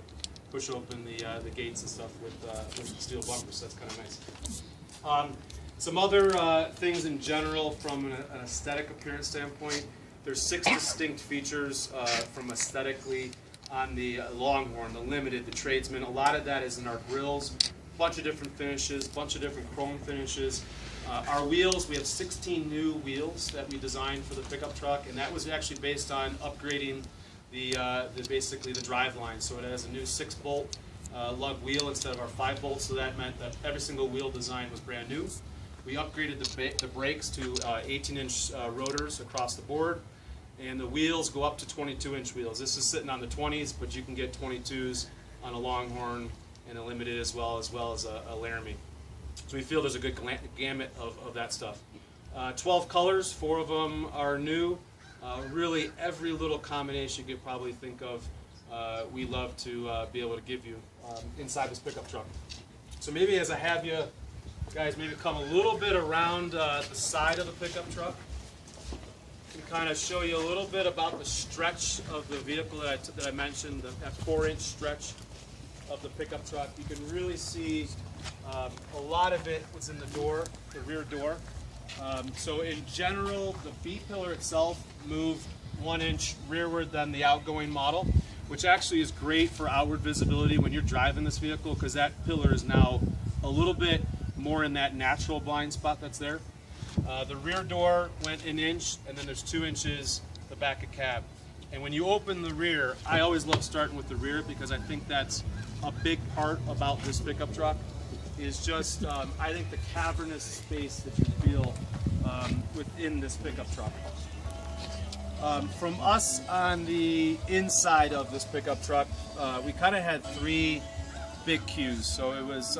push open the gates and stuff with steel bumpers, so that's kind of nice. Some other things in general from an aesthetic appearance standpoint, there's 6 distinct features from aesthetically on the Longhorn, the Limited, the Tradesman. A lot of that is in our grills, a bunch of different finishes, a bunch of different chrome finishes. Our wheels, we have 16 new wheels that we designed for the pickup truck, and that was actually based on upgrading basically the drive line. So it has a new 6-bolt lug wheel instead of our 5 bolts, so that meant that every single wheel design was brand new. We upgraded the brakes to 18-inch rotors across the board, and the wheels go up to 22-inch wheels. This is sitting on the 20s, but you can get 22s on a Longhorn and a Limited as well as a Laramie. So we feel there's a good gamut of that stuff. 12 colors, 4 of them are new. Really every little combination you could probably think of, we love to be able to give you inside this pickup truck. So maybe as I have you guys maybe come a little bit around the side of the pickup truck, and kind of show you a little bit about the stretch of the vehicle that I mentioned, that 4-inch stretch of the pickup truck. You can really see a lot of it was in the door, the rear door. So in general, the B-pillar itself moved 1 inch rearward than the outgoing model, which actually is great for outward visibility when you're driving this vehicle, because that pillar is now a little bit more in that natural blind spot that's there. The rear door went 1 inch, and then there's 2 inches the back of cab. And when you open the rear, I always love starting with the rear because I think that's a big part about this pickup truck, is just, I think, the cavernous space that you feel within this pickup truck. From us on the inside of this pickup truck, we kind of had 3 big cues. So it was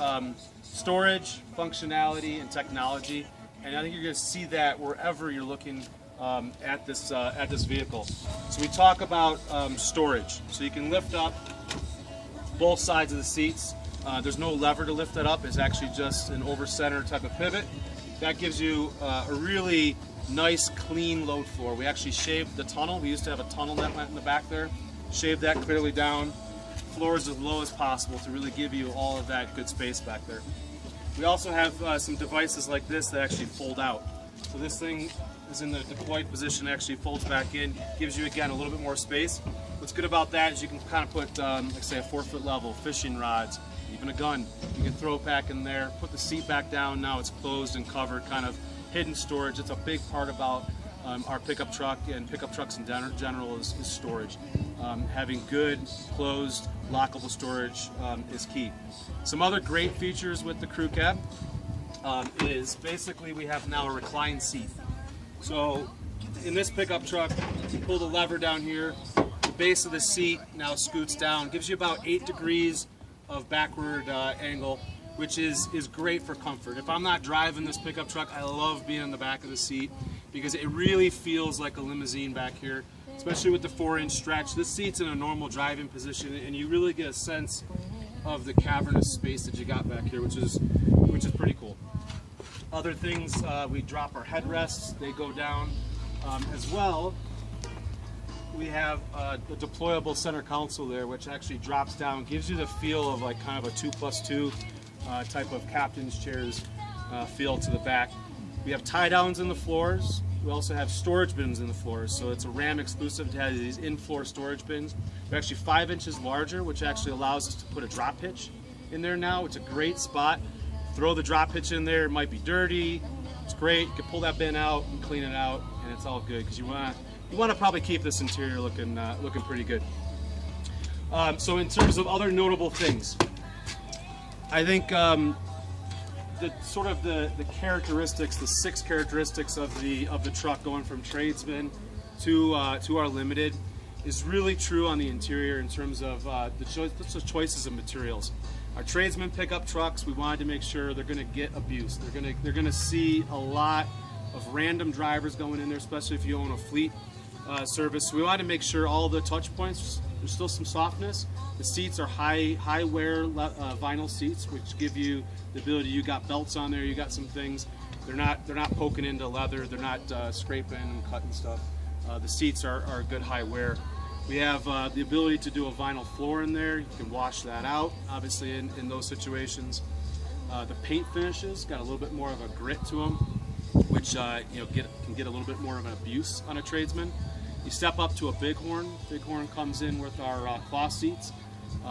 storage, functionality, and technology. And I think you're going to see that wherever you're looking at this vehicle. So we talk about storage. So you can lift up both sides of the seats. There's no lever to lift that up. It's actually just an over-center type of pivot. That gives you a really nice, clean load floor. We actually shaved the tunnel. We used to have a tunnel that went in the back there. Shaved that clearly down. Floors as low as possible to really give you all of that good space back there. We also have some devices like this that actually fold out. So this thing is in the deployed position, actually folds back in, gives you, again, a little bit more space. What's good about that is you can kind of put, like say, a 4-foot level, fishing rods, even a gun. You can throw it back in there, put the seat back down. Now it's closed and covered, kind of hidden storage. It's a big part about our pickup truck and pickup trucks in general is storage. Having good, closed, lockable storage is key. Some other great features with the crew cab is basically we have now a reclined seat. So in this pickup truck, you pull the lever down here, the base of the seat now scoots down, gives you about 8 degrees of backward angle, which is great for comfort. If I'm not driving this pickup truck, I love being in the back of the seat because it really feels like a limousine back here, especially with the 4-inch stretch. This seat's in a normal driving position, and you really get a sense of the cavernous space that you got back here, which is pretty cool. Other things, we drop our headrests, they go down as well. we have the deployable center console there, which actually drops down, gives you the feel of like kind of a 2+2 type of captain's chairs feel to the back. We have tie downs in the floors. We also have storage bins in the floors, so it's a RAM exclusive to have these in-floor storage bins. They're actually 5 inches larger, which actually allows us to put a drop hitch in there now. It's a great spot. Throw the drop hitch in there. It might be dirty. It's great. You can pull that bin out and clean it out, and it's all good because you want to probably keep this interior looking pretty good. So in terms of other notable things, I think the characteristics, the 6 characteristics of the truck going from tradesman to our limited is really true on the interior in terms of the choices of materials. Our tradesman pickup trucks, we wanted to make sure they're going to get abuse. They're going to see a lot of random drivers going in there, especially if you own a fleet service. So we wanted to make sure all the touch points, there's still some softness. The seats are high wear vinyl seats, which give you the ability. You got belts on there, you got some things. They're not poking into leather. They're not scraping and cutting stuff. The seats are good high wear. We have the ability to do a vinyl floor in there. You can wash that out, obviously, in those situations. The paint finishes got a little bit more of a grit to them, which can get a little bit more of an abuse on a tradesman. You step up to a Bighorn. Bighorn comes in with our cloth seats.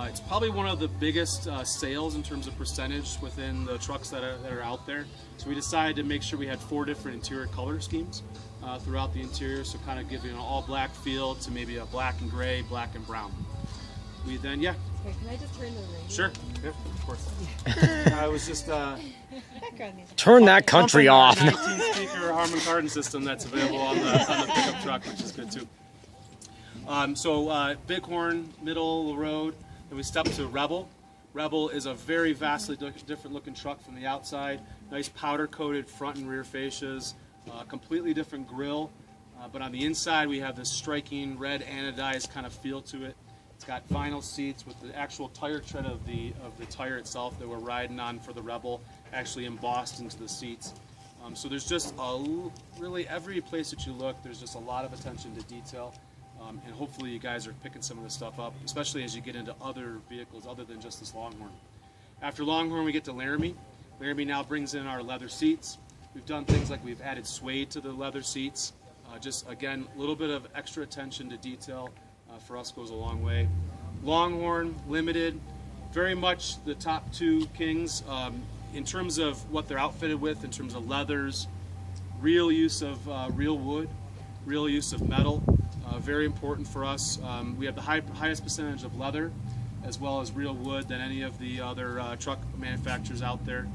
It's probably one of the biggest sales in terms of percentage within the trucks that are out there. So we decided to make sure we had 4 different interior color schemes throughout the interior, so kind of give you an all black feel to maybe a black and gray, black and brown. We then,
Wait, can I just turn the radio?
Sure, yeah, of course. I was just
Turn that country off.
19-speaker Harman Kardon system that's available on the pickup truck, which is good too. So Bighorn, middle of the road. Then we step to Rebel. Rebel is a very vastly different looking truck from the outside. Nice powder coated front and rear fascias, completely different grille. But on the inside we have this striking red anodized kind of feel to it. It's got vinyl seats with the actual tire tread of the tire itself that we're riding on for the Rebel actually embossed into the seats. So there's just really every place that you look, there's just a lot of attention to detail. And hopefully you guys are picking some of this stuff up, especially as you get into other vehicles other than just this Longhorn. After Longhorn we get to Laramie. Laramie now brings in our leather seats. We've done things like we've added suede to the leather seats. Just again, a little bit of extra attention to detail for us goes a long way. Longhorn, limited, very much the top 2 kings in terms of what they're outfitted with, in terms of leathers, real use of real wood, real use of metal. Very important for us. We have the highest percentage of leather as well as real wood than any of the other truck manufacturers out there.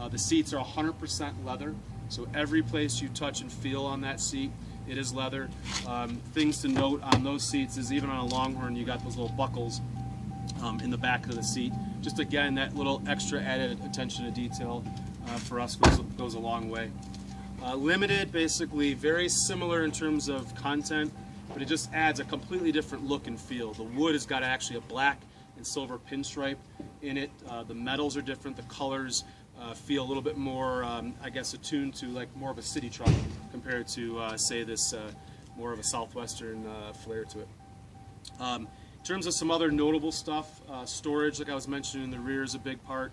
The seats are 100% leather, so every place you touch and feel on that seat, it is leather. Things to note on those seats is even on a Longhorn, you got those little buckles in the back of the seat. Just again, that little extra added attention to detail for us goes a long way. Limited, basically very similar in terms of content, but it just adds a completely different look and feel. The wood has got actually a black and silver pinstripe in it. The metals are different. The colors feel a little bit more, I guess, attuned to like more of a city truck compared to, say, this more of a southwestern flair to it. In terms of some other notable stuff, storage, like I was mentioning, in the rear is a big part.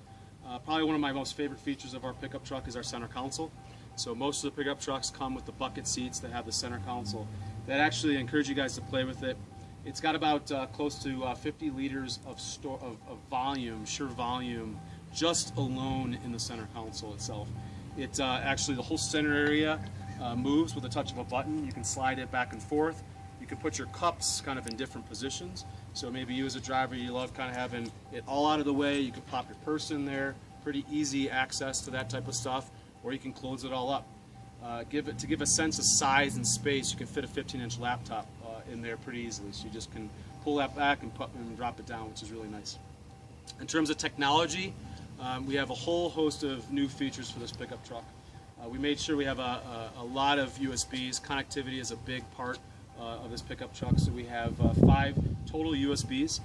Probably one of my most favorite features of our pickup truck is our center console. So most of the pickup trucks come with the bucket seats that have the center console. That actually, I encourage you guys to play with it. It's got about close to 50 liters of volume, sheer volume, just alone in the center console itself. It actually, the whole center area moves with a touch of a button. You can slide it back and forth. You can put your cups kind of in different positions. So maybe you as a driver, you love kind of having it all out of the way. You can pop your purse in there. Pretty easy access to that type of stuff. Or you can close it all up. To give a sense of size and space, you can fit a 15-inch laptop in there pretty easily. So you just can pull that back and drop it down, which is really nice. In terms of technology, we have a whole host of new features for this pickup truck. We made sure we have a lot of USBs. Connectivity is a big part of this pickup truck. So we have 5 total USBs.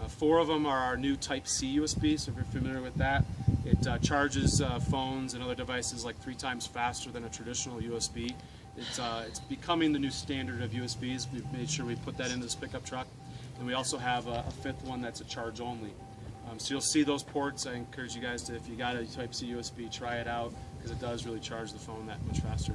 4 of them are our new Type-C USB, so if you're familiar with that, it charges phones and other devices like 3 times faster than a traditional USB. It's becoming the new standard of USBs. We've made sure we put that into this pickup truck. And we also have a fifth one that's a charge only. So you'll see those ports. I encourage you guys to, if you got a Type-C USB, try it out, because it does really charge the phone that much faster.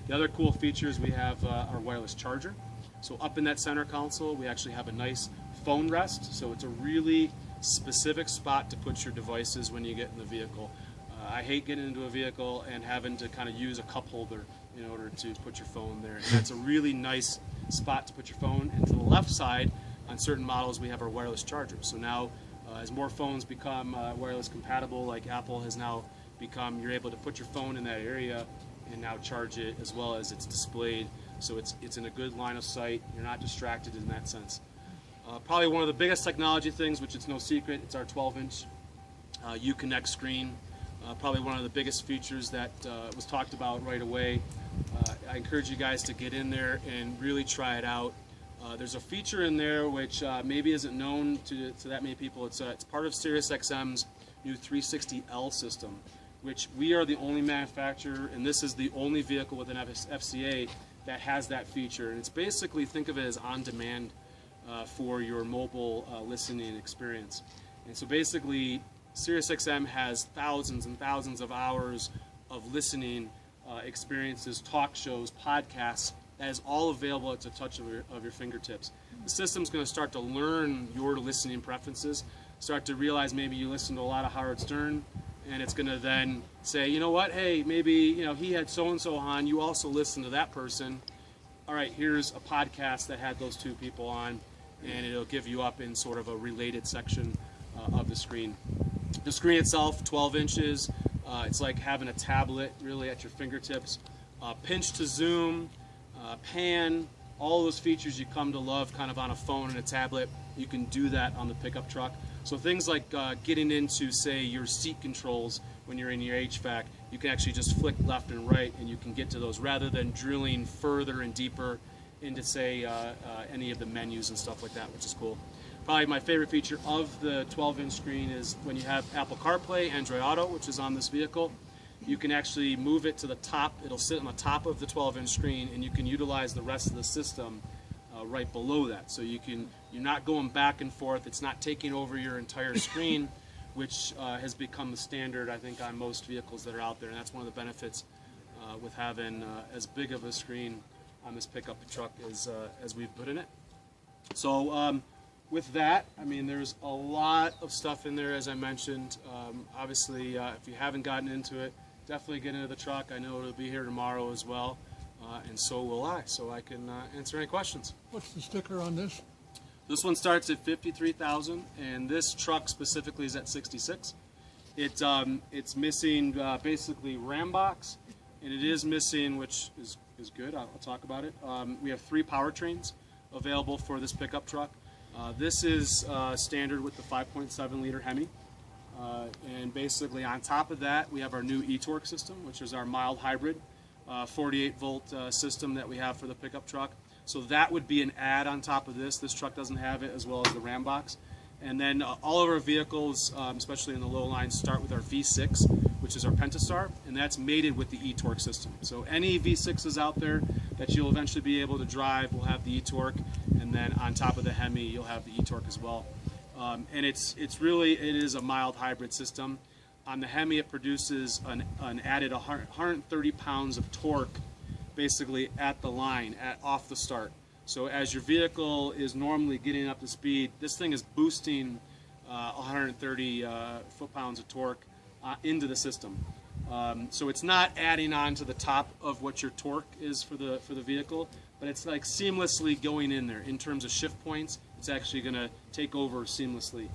The other cool features, we have our wireless charger. So up in that center console, we actually have a nice phone rest. So it's a really specific spot to put your devices when you get in the vehicle. I hate getting into a vehicle and having to kind of use a cup holder in order to put your phone there. And that's a really nice spot to put your phone. And to the left side, on certain models, we have our wireless charger. So now, as more phones become wireless compatible, like Apple has now become, you're able to put your phone in that area and now charge it, as well as it's displayed. So it's in a good line of sight. You're not distracted in that sense. Probably one of the biggest technology things, which it's no secret, it's our 12-inch Uconnect screen. Probably one of the biggest features that was talked about right away. I encourage you guys to get in there and really try it out. There's a feature in there which maybe isn't known to that many people. It's part of SiriusXM's new 360L system, which we are the only manufacturer, and this is the only vehicle with an FCA that has that feature. And it's basically, think of it as on-demand for your mobile listening experience. And so basically, SiriusXM has thousands and thousands of hours of listening experiences, talk shows, podcasts. That is all available at the touch of your fingertips. The system's going to start to learn your listening preferences, start to realize maybe you listen to a lot of Howard Stern, and it's going to then say, you know what, hey, maybe he had so-and-so on, you also listen to that person. All right, here's a podcast that had those two people on, and it'll give you up in sort of a related section of the screen. The screen itself, 12 inches. It's like having a tablet really at your fingertips. Pinch to zoom. Pan, all those features you come to love kind of on a phone and a tablet, you can do that on the pickup truck. So things like getting into, say, your seat controls when you're in your HVAC, you can actually just flick left and right and you can get to those rather than drilling further and deeper into, say, any of the menus and stuff like that, which is cool. Probably my favorite feature of the 12-inch screen is when you have Apple CarPlay, Android Auto, which is on this vehicle. You can actually move it to the top. It'll sit on the top of the 12-inch screen, and you can utilize the rest of the system right below that. So you're not going back and forth. It's not taking over your entire screen, which has become the standard, I think, on most vehicles that are out there. And that's one of the benefits with having as big of a screen on this pickup truck as we've put in it. So with that, I mean, there's a lot of stuff in there, as I mentioned. Obviously, if you haven't gotten into it, definitely get into the truck. I know it'll be here tomorrow as well, and so will I, so I can answer any questions.
What's the sticker on this?
This one starts at $53,000, and this truck specifically is at $66,000. It's missing basically ram box, and it is missing, which is good. I'll talk about it. We have 3 powertrains available for this pickup truck. This is standard with the 5.7 liter Hemi. And basically on top of that, we have our new e-torque system, which is our mild hybrid 48-volt system that we have for the pickup truck. So that would be an add on top of this. This truck doesn't have it, as well as the ram box. And then all of our vehicles, especially in the low line, start with our V6, which is our Pentastar, and that's mated with the e-torque system. So any V6s out there that you'll eventually be able to drive will have the e-torque, and then on top of the Hemi, you'll have the e-torque as well. And it is a mild hybrid system. On the Hemi, it produces an added 130 pounds of torque, basically at the line, off the start. So as your vehicle is normally getting up to speed, this thing is boosting 130 foot-pounds of torque into the system. So it's not adding on to the top of what your torque is for the vehicle, but it's like seamlessly going in there. In terms of shift points, it's actually going to take over seamlessly,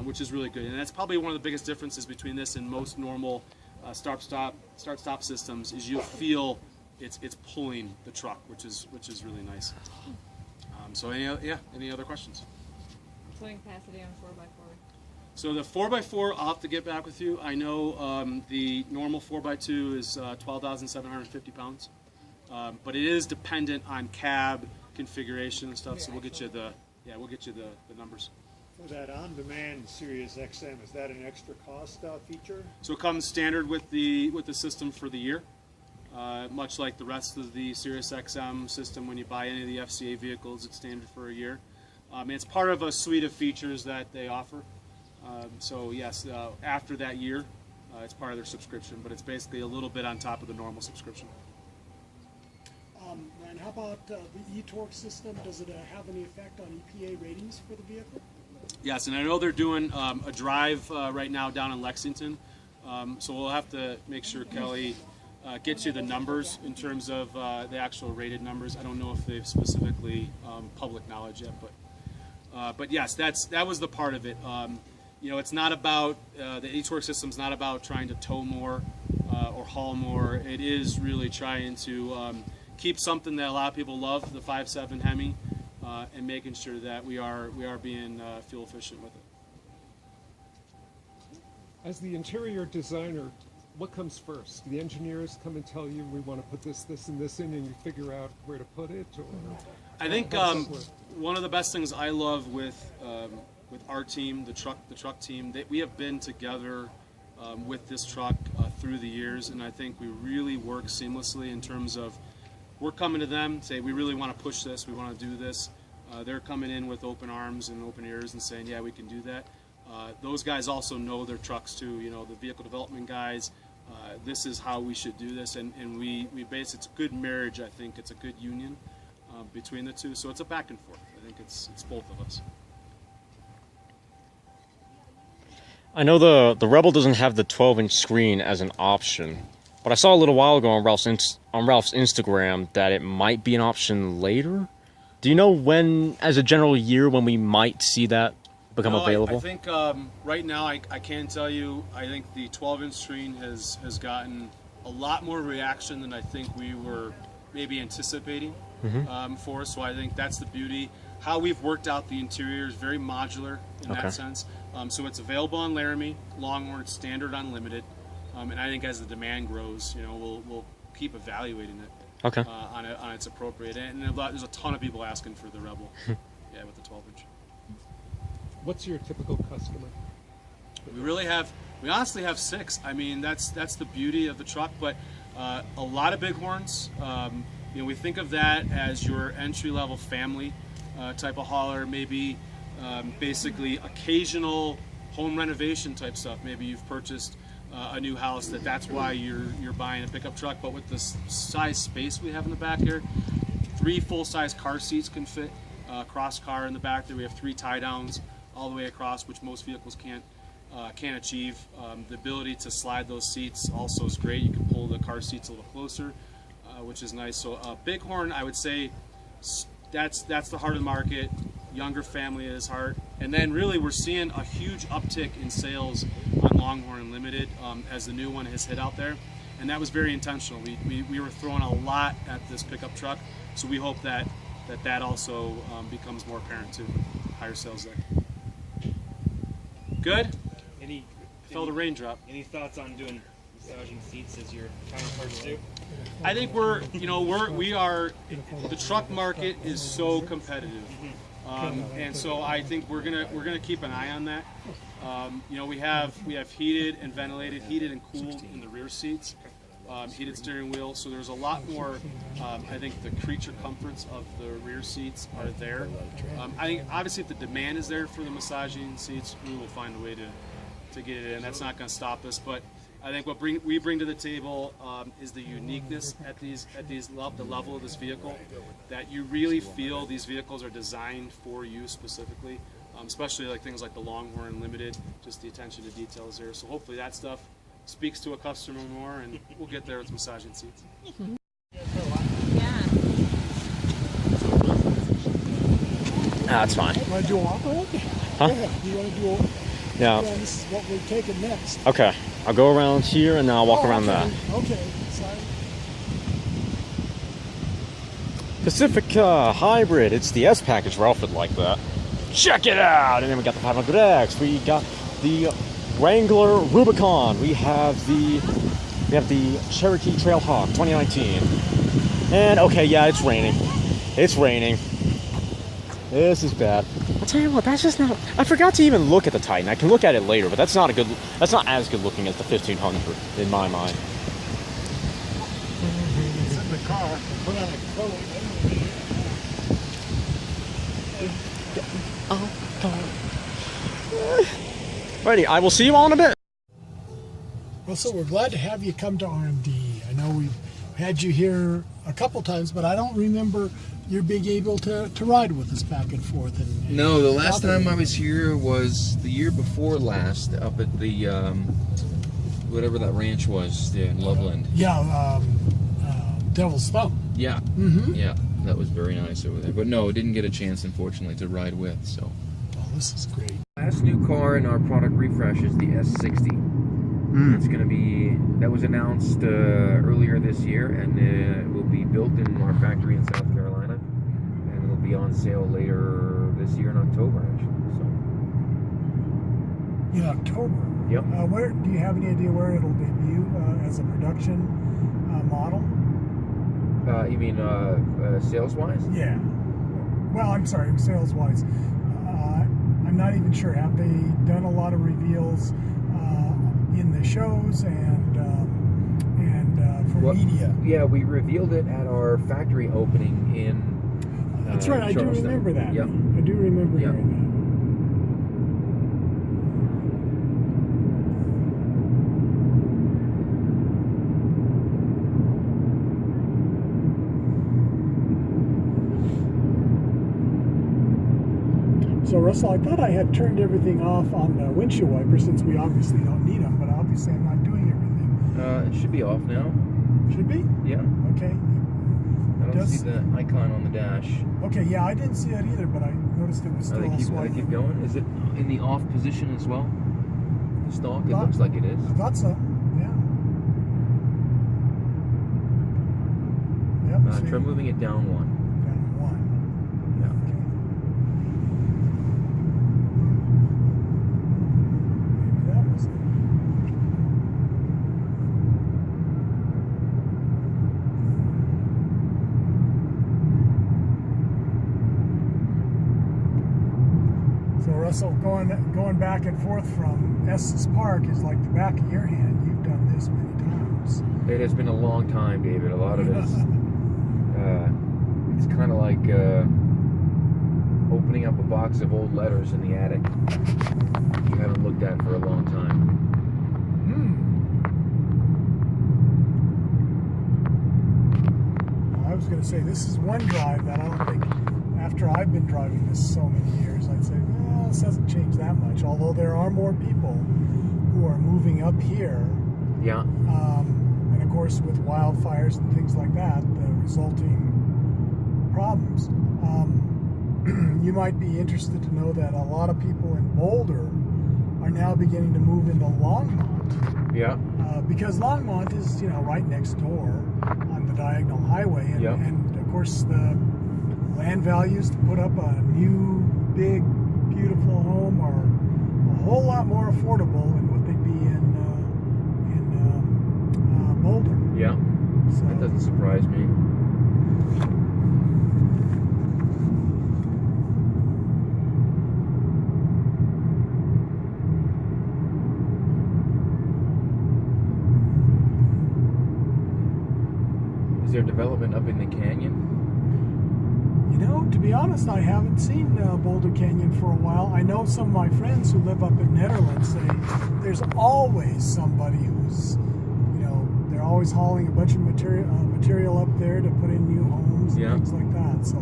which is really good. And that's probably one of the biggest differences between this and most normal start-stop systems, is you feel it's pulling the truck, which is really nice. So any other questions?
Towing capacity on 4x4.
So the 4x4, I'll have to get back with you. I know the normal 4x2 is 12,750 pounds, but it is dependent on cab configuration and stuff. So we'll get you the numbers.
For that on-demand Sirius XM, is that an extra cost feature?
So it comes standard with the system for the year. Much like the rest of the Sirius XM system, when you buy any of the FCA vehicles, it's standard for a year. It's part of a suite of features that they offer. So yes, after that year, it's part of their subscription, but it's basically a little bit on top of the normal subscription.
And how about the e-torque system? Does it have any effect on EPA ratings for the vehicle?
Yes, and I know they're doing a drive right now down in Lexington, so we'll have to make sure Kelly gets you the numbers in terms of the actual rated numbers. I don't know if they've specifically public knowledge yet, but yes, that was the part of it. You know, it's not about the e-torque system's not about trying to tow more or haul more. It is really trying to keep something that a lot of people love, the 5.7 Hemi, and making sure that we are being fuel efficient with it.
As the interior designer, what comes first? The engineers come and tell you we want to put this, this, and this in, and you figure out where to put it? Or
I think one of the best things I love with our team, the truck team, that we have been together with this truck through the years, and I think we really work seamlessly in terms of we're coming to them, say we really want to push this, we want to do this. They're coming in with open arms and open ears and saying, yeah, we can do that. Those guys also know their trucks too, you know, the vehicle development guys. This is how we should do this, and we base, it's a good marriage, I think. It's a good union between the two, so it's a back and forth. I think it's both of us.
I know the Rebel doesn't have the 12-inch screen as an option, but I saw a little while ago on Ralph's Instagram that it might be an option later. Do you know when, as a general year, when we might see that become available?
I think right now I can tell you, I think the 12-inch screen has gotten a lot more reaction than I think we were maybe anticipating for us. So I think that's the beauty. How we've worked out the interior is very modular in that sense. So it's available on Laramie, Longhorn, Standard, Unlimited, and I think as the demand grows, you know, we'll keep evaluating it on its appropriate. And there's a ton of people asking for the Rebel, yeah, with the 12-inch.
What's your typical customer?
We honestly have 6. I mean, that's the beauty of the truck, but a lot of bighorns. You know, we think of that as your entry-level family type of hauler, maybe basically occasional home renovation type stuff. Maybe you've purchased a new house, that's why you're buying a pickup truck. But with the size space we have in the back here, 3 full-size car seats can fit cross car in the back there. We have 3 tie downs all the way across, which most vehicles can't achieve. The ability to slide those seats also is great. You can pull the car seats a little closer, which is nice. So Bighorn, I would say that's the heart of the market. Younger family at his heart. And then really we're seeing a huge uptick in sales on Longhorn Unlimited as the new one has hit out there. And that was very intentional. We were throwing a lot at this pickup truck, so we hope that also becomes more apparent too. Higher sales there. Good? Felt a raindrop.
Any thoughts on doing massaging seats as your counterparts do?
I think we are, the truck market is so competitive. And so I think we're gonna keep an eye on that. You know, we have heated and ventilated, heated and cooled in the rear seats, heated steering wheel. So there's a lot more. I think the creature comforts of the rear seats are there. I think obviously if the demand is there for the massaging seats, we will find a way to get it in. That's not going to stop us. But I think what we bring to the table is the uniqueness at the level of this vehicle, that you really feel these vehicles are designed for you specifically, especially like things like the Longhorn Unlimited, just the attention to detail is there. So hopefully that stuff speaks to a customer more, and we'll get there with massaging seats.
That's fine.
You want to do a walk around?
Huh?
You want to do a
Yeah.
this is what we're taking next.
Okay. I'll go around here and then I'll walk around that.
Okay. Sorry.
Pacific Hybrid. It's the S package. Ralph would like that. Check it out! And then we got the 500X. We got the Wrangler Rubicon. We have the Cherokee Trailhawk 2019. And okay, yeah, it's raining. It's raining. This is bad. I'll tell you what, that's just not. I forgot to even look at the Titan. I can look at it later, but that's not as good looking as the 1500 in my mind.
Put on a photo.
Righty, I will see you all in a bit.
Russell, we're glad to have you come to RMDE. I know we've had you here a couple times, but I don't remember you being able to ride with us back and forth. And
No, the last time I was here was the year before last, up at the whatever that ranch was in Loveland.
Yeah, Devil's Thumb.
Yeah, yeah, that was very nice over there. But no, didn't get a chance, unfortunately, to ride with. So.
Oh, this is great.
Last new car in our product refresh is the S60. It's going to be, that was announced earlier this year, and it will be built in our factory in South Carolina, and it'll be on sale later this year in October, actually. So.
In October?
Yep.
Where do you have any idea where it'll debut as a production model?
You mean sales-wise?
Yeah. Well, I'm sorry, sales-wise. I'm not even sure. Have they done a lot of reveals in the shows and for media?
Yeah, we revealed it at our factory opening in
That's right, I do remember that.
Yep.
I do remember hearing that. So Russell, I thought I had turned everything off on the windshield wiper since we obviously don't need them, but obviously I'm not doing everything.
It should be off now.
Should be?
Yeah.
Okay.
I don't see the icon on the dash.
Okay, yeah, I didn't see that either, but I noticed it was still
They keep going? Is it in the off position as well? The stalk? It looks like it is.
I thought so, yeah. Yep,
Try moving it down one.
Down one.
Yeah.
Okay. Maybe that was it. So Russell, going back and forth from Estes Park is like the back of your hand. You've done this many times.
It has been a long time, David. A lot of it is, it's kind of like opening up a box of old letters in the attic you haven't looked at for a long time.
Well, I was going to say, this is one drive that I don't think, after I've been driving this so many years, I'd say, well, this hasn't changed that much. Although there are more people who are moving up here.
Yeah.
And of course, with wildfires and things like that, the resulting problems. You might be interested to know that a lot of people in Boulder are now beginning to move into Longmont.
Yeah.
Because Longmont is, right next door on the diagonal highway, and of course the land values to put up a new, big, beautiful home are a whole lot more affordable than what they'd be in Boulder.
Yeah.
So,
that doesn't surprise me. Is there development up in the canyon?
To be honest, I haven't seen Boulder Canyon for a while. I know some of my friends who live up in Netherlands say there's always somebody who's, they're always hauling a bunch of material up there to put in new homes and things like that. So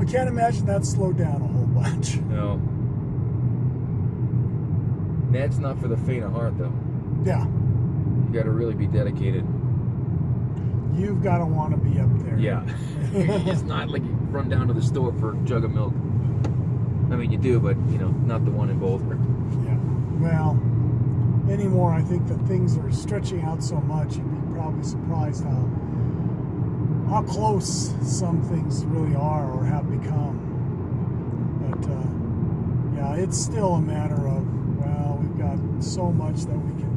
I can't imagine that slowed down a whole bunch.
No. That's not for the faint of heart, though.
Yeah.
You got to really be dedicated.
You've got to want to be up there.
Yeah. It's not like you run down to the store for a jug of milk. I mean, you do, but, not the one in Boulder.
Yeah. Well, anymore, I think that things are stretching out so much, you'd be probably surprised how close some things really are or have become. But, yeah, it's still a matter of, we've got so much that we can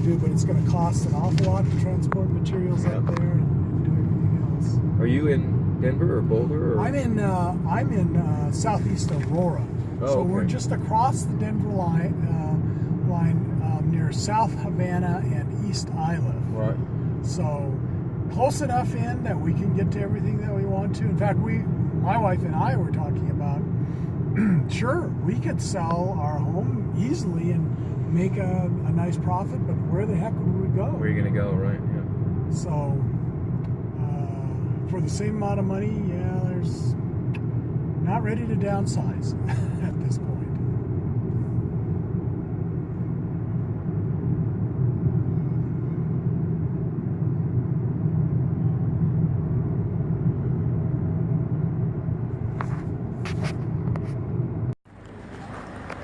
do, but it's going to cost an awful lot to transport materials up there and do everything else.
Are you in Denver or Boulder? Or?
I'm in southeast Aurora, so we're just across the Denver line near South Havana and East Isla.
Right.
So close enough in that we can get to everything that we want to. In fact, my wife and I were talking about, sure, we could sell our home easily and make a nice profit, but where the heck would we go?
Where are you going to go, right? Yeah.
So for the same amount of money, yeah, there's not ready to downsize at this point.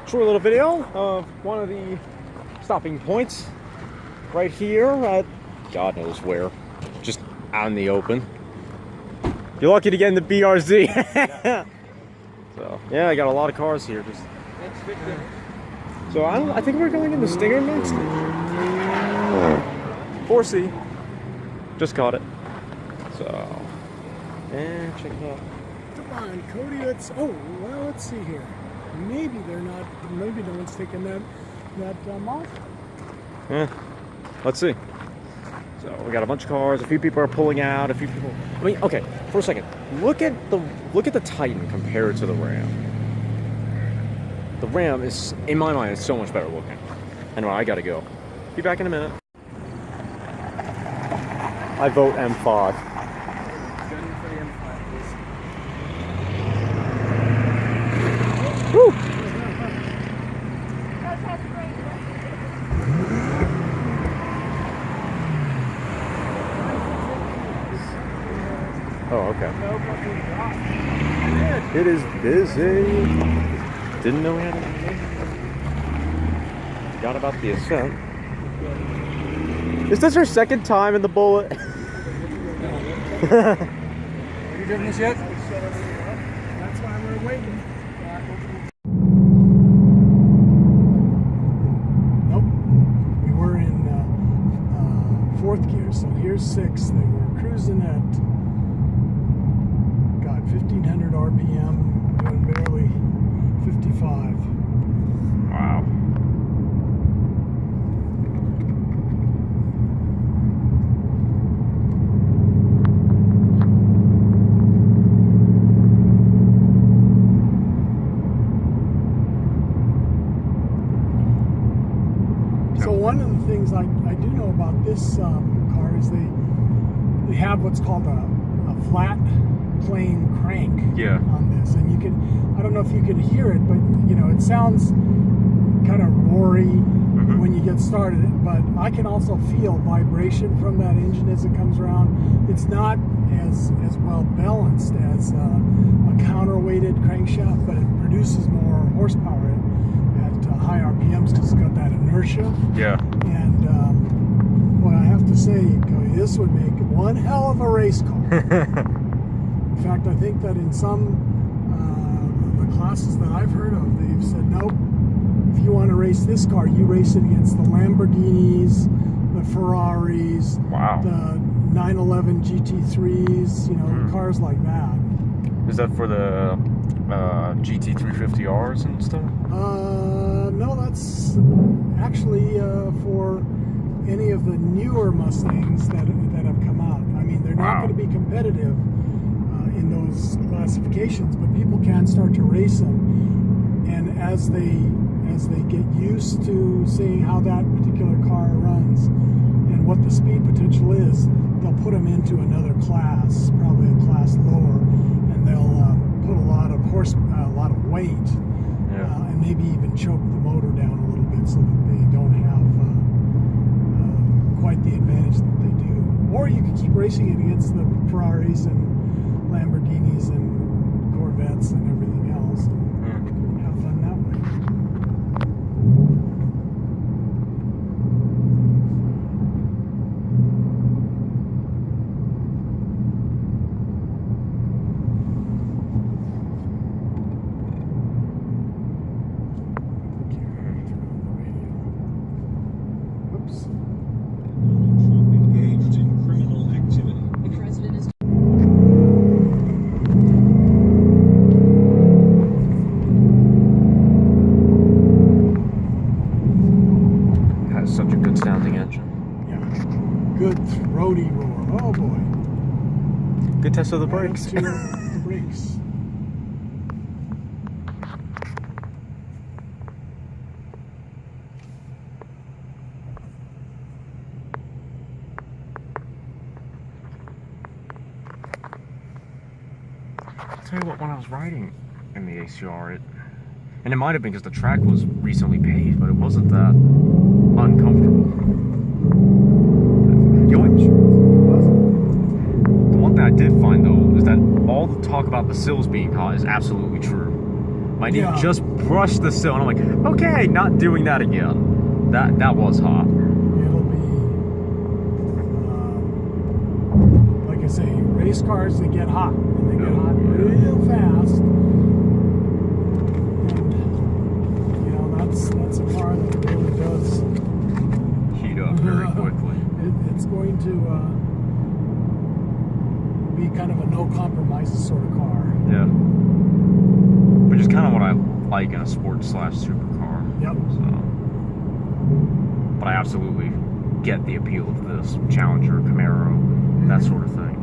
Short little video of one of the stopping points right here at God knows where, just out in the open. You're lucky to get in the BRZ. So yeah, I got a lot of cars here. Just so I think we're going in the Stinger next. 4C, just caught it. So and check it out.
Come on, Cody. Let's see here. Maybe they're not. Maybe no one's taking that Mazda.
Yeah, let's see. So we got a bunch of cars. A few people are pulling out. A few people. I mean, okay. For a second, look at the Titan compared to the Ram. The Ram is, in my mind, is so much better looking. Anyway, I gotta go. Be back in a minute. I vote M5. Woo! Oh, okay. It is busy. Didn't know we had it. Forgot about the ascent. Is this her second time in the Bullet?
Have you driven this yet?
That's why we're waiting. Nope. We were in fourth gear, so here's sixth, and we're cruising at 1500 RPM, doing barely 55.
Wow.
So one of the things I do know about this car is they have what's called a flat plane crank on this, and you can, I don't know if you could hear it, but you know, it sounds kind of roary when you get started, but I can also feel vibration from that engine as it comes around. It's not as well balanced as a counterweighted crankshaft, but it produces more horsepower at high RPMs because it's got that inertia.
Yeah.
And boy, I have to say, Cody, this would make one hell of a race car. In fact, I think that in some of the classes that I've heard of, they've said, nope, if you want to race this car, you race it against the Lamborghinis, the Ferraris, the 911 GT3s, you know, cars like that.
Is that for the GT350Rs and stuff?
No, that's actually for any of the newer Mustangs that have come out. I mean, they're not going to be competitive in those classifications, but people can start to race them, and as they get used to seeing how that particular car runs and what the speed potential is, they'll put them into another class, probably a class lower, and they'll put a lot of weight, and maybe even choke the motor down a little bit so that they don't have quite the advantage that they do. Or you can keep racing it against the Ferraris and Lamborghinis and Corvettes and everything else, and have fun that way. roadie roar. Oh boy.
Good test of the
Right
brakes.
up to the brakes.
I'll tell you what, when I was riding in the ACR, and it might have been because the track was recently paved, but it wasn't that uncomfortable. The one thing I did find though is that all the talk about the sills being hot is absolutely true. My knee just brushed the sill, and I'm like, okay, not doing that again. That was hot.
It'll be, like I say, race cars, they get hot. And they get hot real fast. And, that's a car that really does
Heat up very quickly.
It's going to be kind of a no compromises sort of car.
Yeah. Which is kind of what I like in a sports/supercar.
Yep.
So, but I absolutely get the appeal of this Challenger, Camaro, that sort of thing.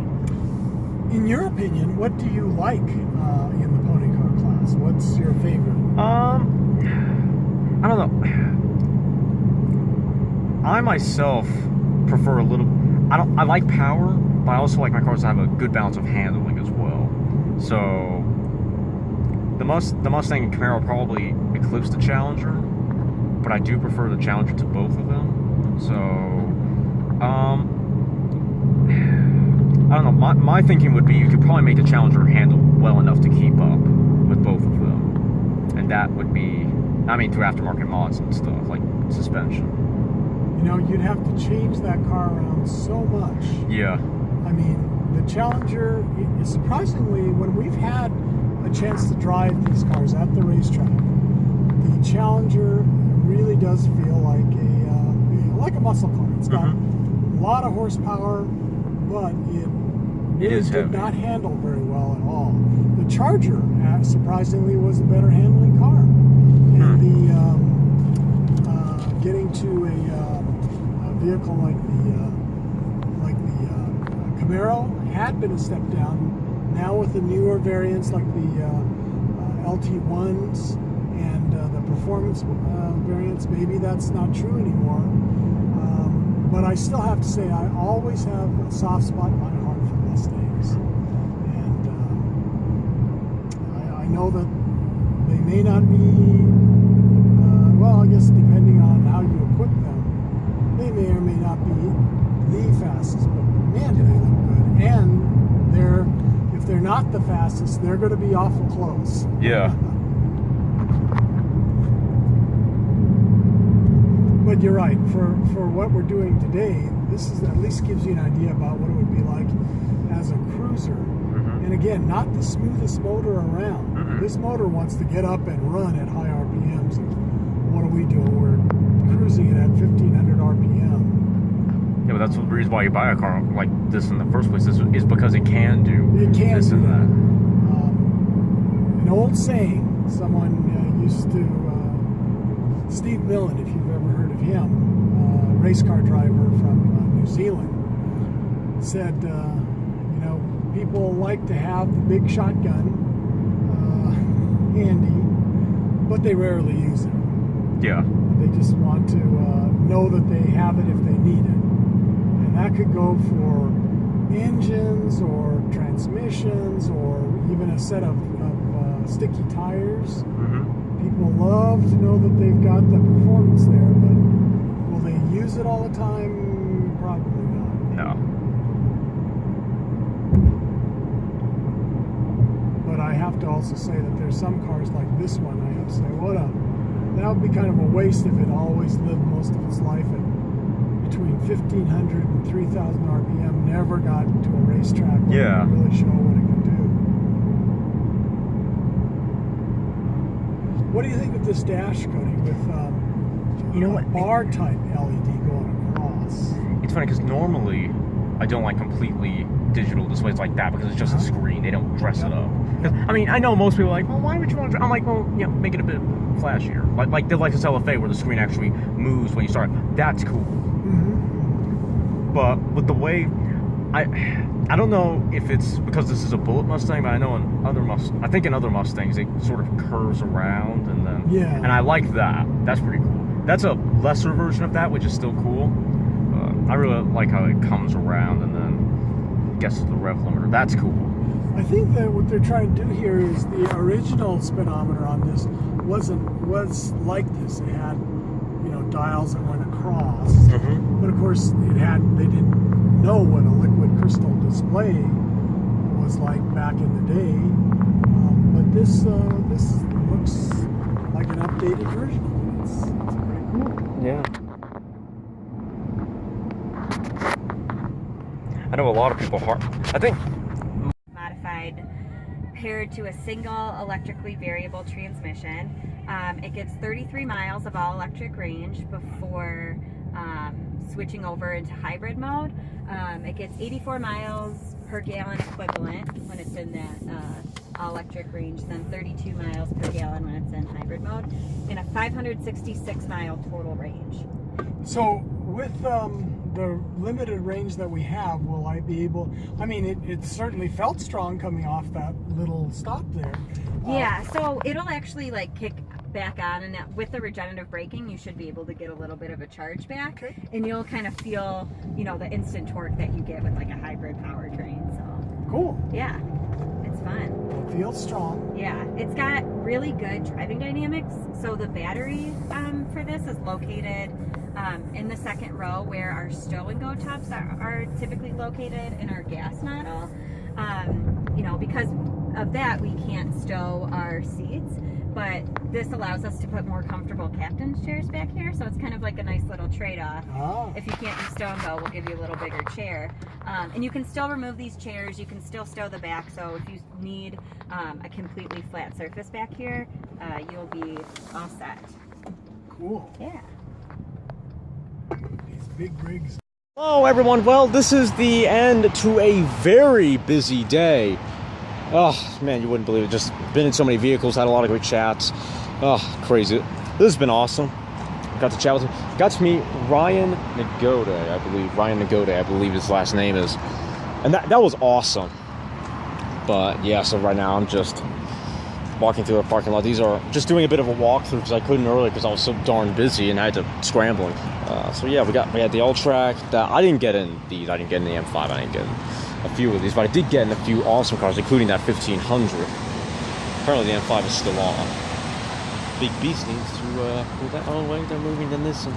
In your opinion, what do you like in the pony car class? What's your favorite?
I don't know. I myself prefer a little. I like power, but I also like my cars to have a good balance of handling as well. So the Mustang and Camaro probably eclipse the Challenger, but I do prefer the Challenger to both of them. So I don't know. My thinking would be you could probably make the Challenger handle well enough to keep up with both of them, and that would be, I mean, through aftermarket mods and stuff like suspension.
You know, you'd have to change that car around so much.
Yeah.
I mean, the Challenger, surprisingly, when we've had a chance to drive these cars at the racetrack, the Challenger really does feel like a muscle car. It's got a lot of horsepower, but it really did not handle very well at all. The Charger, surprisingly, was a better handling car. And getting to a vehicle like the Camaro had been a step down. Now with the newer variants like the LT1s and the performance variants, maybe that's not true anymore. But I still have to say I always have a soft spot in my heart for Mustangs. And I know that they may not be, well, I guess depending on how you equip them, they may or may not be the fastest, but man, do they look good. And if they're not the fastest, they're going to be awful close.
Yeah.
But you're right, for what we're doing today, this is at least gives you an idea about what it would be like as a cruiser. And again, not the smoothest motor around. This motor wants to get up and run at high RPMs. And what are we doing? We're cruising it at 1500 RPM.
Yeah, but that's the reason why you buy a car like this in the first place is because it can do this and that.
An old saying, someone used to, Steve Millen, if you've ever heard of him, race car driver from New Zealand, said, people like to have the big shotgun handy, but they rarely use it.
Yeah.
They just want to know that they have it if they need it. And that could go for engines or transmissions or even a set of sticky tires. People love to know that they've got the performance there, but will they use it all the time? Probably not.
No.
But I have to also say that there's some cars like this one, I have to say, that would be kind of a waste if it always lived most of its life at between 1500 and 3000 RPM, never got to a racetrack where it could really show what it could do. What do you think of this dash, Cody, with a bar type LED going across?
It's funny because normally I don't like completely digital displays like that because it's just a screen. They don't dress it up. I mean, I know most people are like, well, why would you want to? I'm like, well, make it a bit flashier. Like the Lexus LFA where the screen actually moves when you start. That's cool. but with the way, I don't know if it's because this is a bullet Mustang, but I know in other I think in other Mustangs it sort of curves around and then,
yeah.
And I like that. That's pretty cool. That's a lesser version of that, which is still cool. I really like how it comes around and then gets to the rev limiter. That's cool.
I think that what they're trying to do here is the original speedometer on this was like this. It had, you know, dials that went across, but of course they didn't know what a liquid crystal display was like back in the day. But this looks like an updated version of it. It's pretty cool.
Yeah. I know a lot of people I think
modified paired to a single electrically variable transmission. It gets 33 miles of all electric range before switching over into hybrid mode. It gets 84 miles per gallon equivalent when it's in that all electric range, then 32 miles per gallon when it's in hybrid mode, and a 566 mile total range.
So with the limited range that we have, will I be able, I mean, it certainly felt strong coming off that little stop there.
Yeah, so it'll actually like kick back on, and with the regenerative braking you should be able to get a little bit of a charge back, and you'll kind of feel, you know, the instant torque that you get with like a hybrid powertrain. So
cool.
Yeah, it's fun.
It feels strong.
Yeah, it's got really good driving dynamics. So the battery for this is located in the second row where our stow and go tops are typically located in our gas model. You know, because of that we can't stow our seats, but this allows us to put more comfortable captain's chairs back here, so it's kind of like a nice little trade-off. If you can't do stow and go, we'll give you a little bigger chair. And you can still remove these chairs, you can still stow the back, so if you need a completely flat surface back here, you'll be all set.
Cool.
Yeah.
These big rigs.
Hello everyone, well this is the end to a very busy day. Oh man, you wouldn't believe it, just been in so many vehicles, had a lot of great chats. Oh, crazy. This has been awesome. Got to chat with him. Got to meet Ryan Nagode, I believe his last name is. And that was awesome. But yeah, so right now I'm just walking through the parking lot. These are just doing a bit of a walkthrough because I couldn't earlier because I was so darn busy and I had to scrambling. So yeah, we had the All-Track. I didn't get in these. I didn't get in the M5. I didn't get in a few of these, but I did get in a few awesome cars, including that 1500. Apparently the M5 is still on. Big Beast needs to move that. Oh wait, they're moving the Nissan.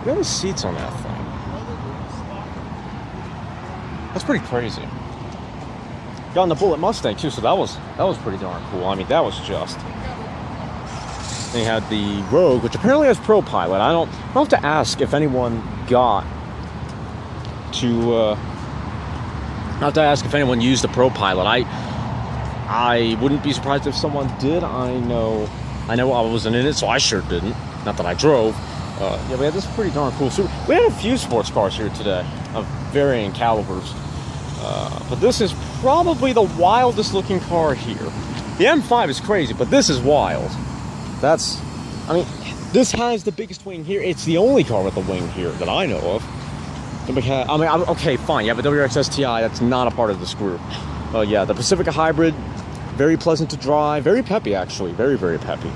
Look at the seats on that thing. That's pretty crazy. Got in the Bullet Mustang too, so that was pretty darn cool. I mean, that was just. They had the Rogue, which apparently has Pro Pilot. I'll have to ask if anyone got to. I'll have to ask if anyone used the Pro Pilot. I wouldn't be surprised if someone did. I know I wasn't in it, so I sure didn't. Not that I drove. Yeah, we had this pretty darn cool Super. We had a few sports cars here today of varying calibers. But this is probably the wildest looking car here. The M5 is crazy, but this is wild. I mean, this has the biggest wing here. It's the only car with a wing here that I know of. I mean, okay, fine. You have a WRX STI. That's not a part of this group. Yeah, the Pacifica Hybrid, very pleasant to drive. Very peppy, actually. Very, very peppy.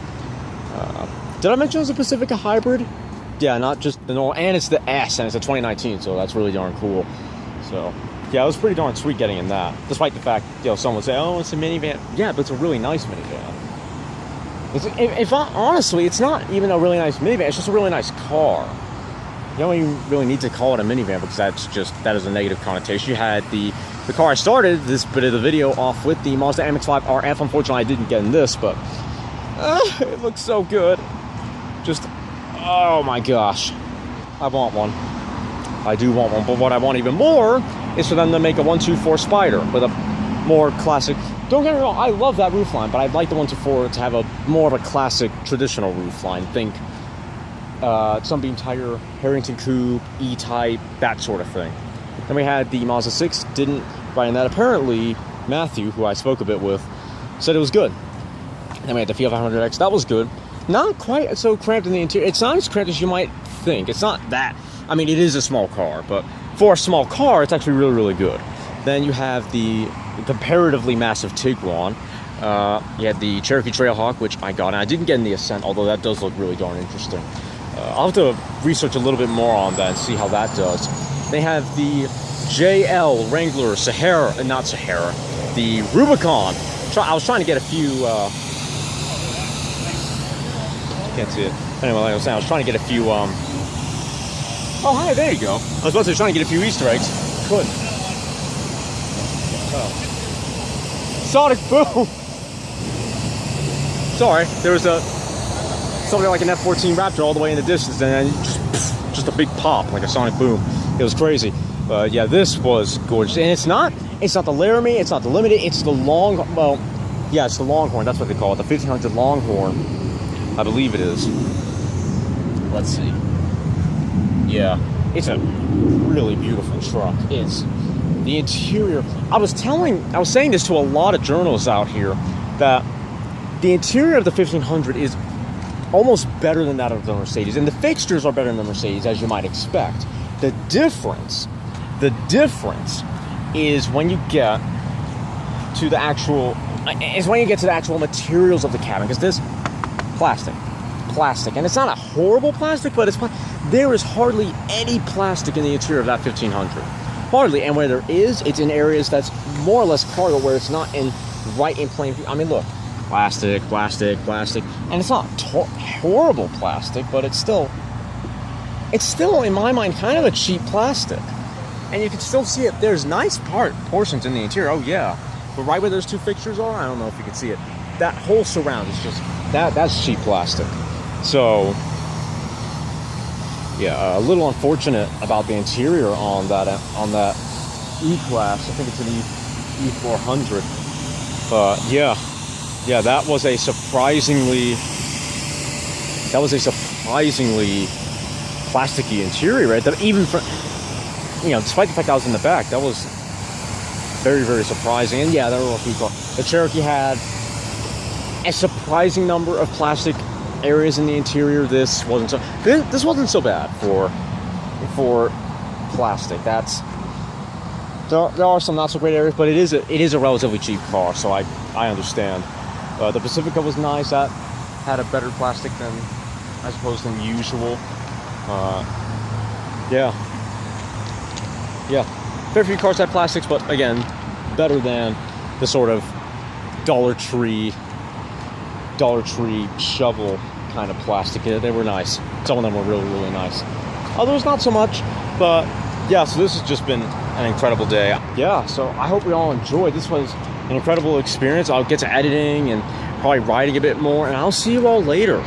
Did I mention it was a Pacifica Hybrid? Yeah, not just the normal. And it's the S, and it's a 2019, so that's really darn cool. So, yeah, it was pretty darn sweet getting in that. Despite the fact, someone would say, oh, it's a minivan. Yeah, but it's a really nice minivan. Honestly, it's not even a really nice minivan. It's just a really nice car. You don't even really need to call it a minivan because that is a negative connotation. You had the car I started this bit of the video off with, the Mazda MX-5 RF. Unfortunately, I didn't get in this, but it looks so good. Just, oh my gosh. I want one. I do want one, but what I want even more is for them to make a 124 Spider with a more classic. Don't get me wrong, I love that roofline, but I'd like the 124 to have a more of a classic traditional roofline. Think Sunbeam Tiger, Harrington Coupe, E-Type, that sort of thing. Then we had the Mazda 6, didn't ride in that. Apparently, Matthew, who I spoke a bit with, said it was good. Then we had the Fiat 500X, that was good. Not quite so cramped in the interior. It's not as cramped as you might think. It's not that. I mean, it is a small car, but for a small car, it's actually really, really good. Then you have the comparatively massive Tiguan. You had the Cherokee Trailhawk, which I got, and I didn't get in the Ascent, although that does look really darn interesting. I'll have to research a little bit more on that and see how that does. They have the JL Wrangler Sahara, not Sahara, the Rubicon. I was trying to get a few, can't see it. Anyway, like I was saying, I was trying to get a few, oh, hi, there you go. I was about to say, trying to get a few Easter eggs. Couldn't. Oh. Sonic boom! Sorry, there was something like an F-14 Raptor all the way in the distance, and then just a big pop, like a sonic boom. It was crazy. But yeah, this was gorgeous. And it's not the Laramie, it's not the Limited, it's the it's the Longhorn, that's what they call it, the 1500 Longhorn, I believe it is. Let's see. Yeah, it's a really beautiful truck. It's the interior. I was saying this to a lot of journalists out here, that the interior of the 1500 is almost better than that of the Mercedes, and the fixtures are better than the Mercedes, as you might expect. The difference is when you get to the actual materials of the cabin, because this plastic, and it's not a horrible plastic, but there is hardly any plastic in the interior of that 1500, hardly, and where there is, it's in areas that's more or less cargo, where it's not right in plain view. I mean, look, plastic, and it's not horrible plastic, but it's still in my mind kind of a cheap plastic, and you can still see it. There's nice portions in the interior, oh yeah, but right where those two fixtures are, I don't know if you can see it, that whole surround is just that's cheap plastic. So yeah, a little unfortunate about the interior on that E-Class. I think it's an E400, but yeah, that was a surprisingly plasticky interior, right? That even for, despite the fact I was in the back, that was very, very surprising. And yeah, there were a few cars. The Cherokee had a surprising number of plastic areas in the interior. This wasn't so bad for plastic. There are some not so great areas, but it is a relatively cheap car, so I understand. The Pacifica was nice. That had a better plastic than, I suppose, than usual. Yeah. Fair few cars had plastics, but again, better than the sort of Dollar Tree shovel kind of plastic. They were nice. Some of them were really, really nice. Others not so much, but yeah, so this has just been an incredible day. Yeah, so I hope we all enjoyed. This was an incredible experience. I'll get to editing and probably writing a bit more, and I'll see you all later.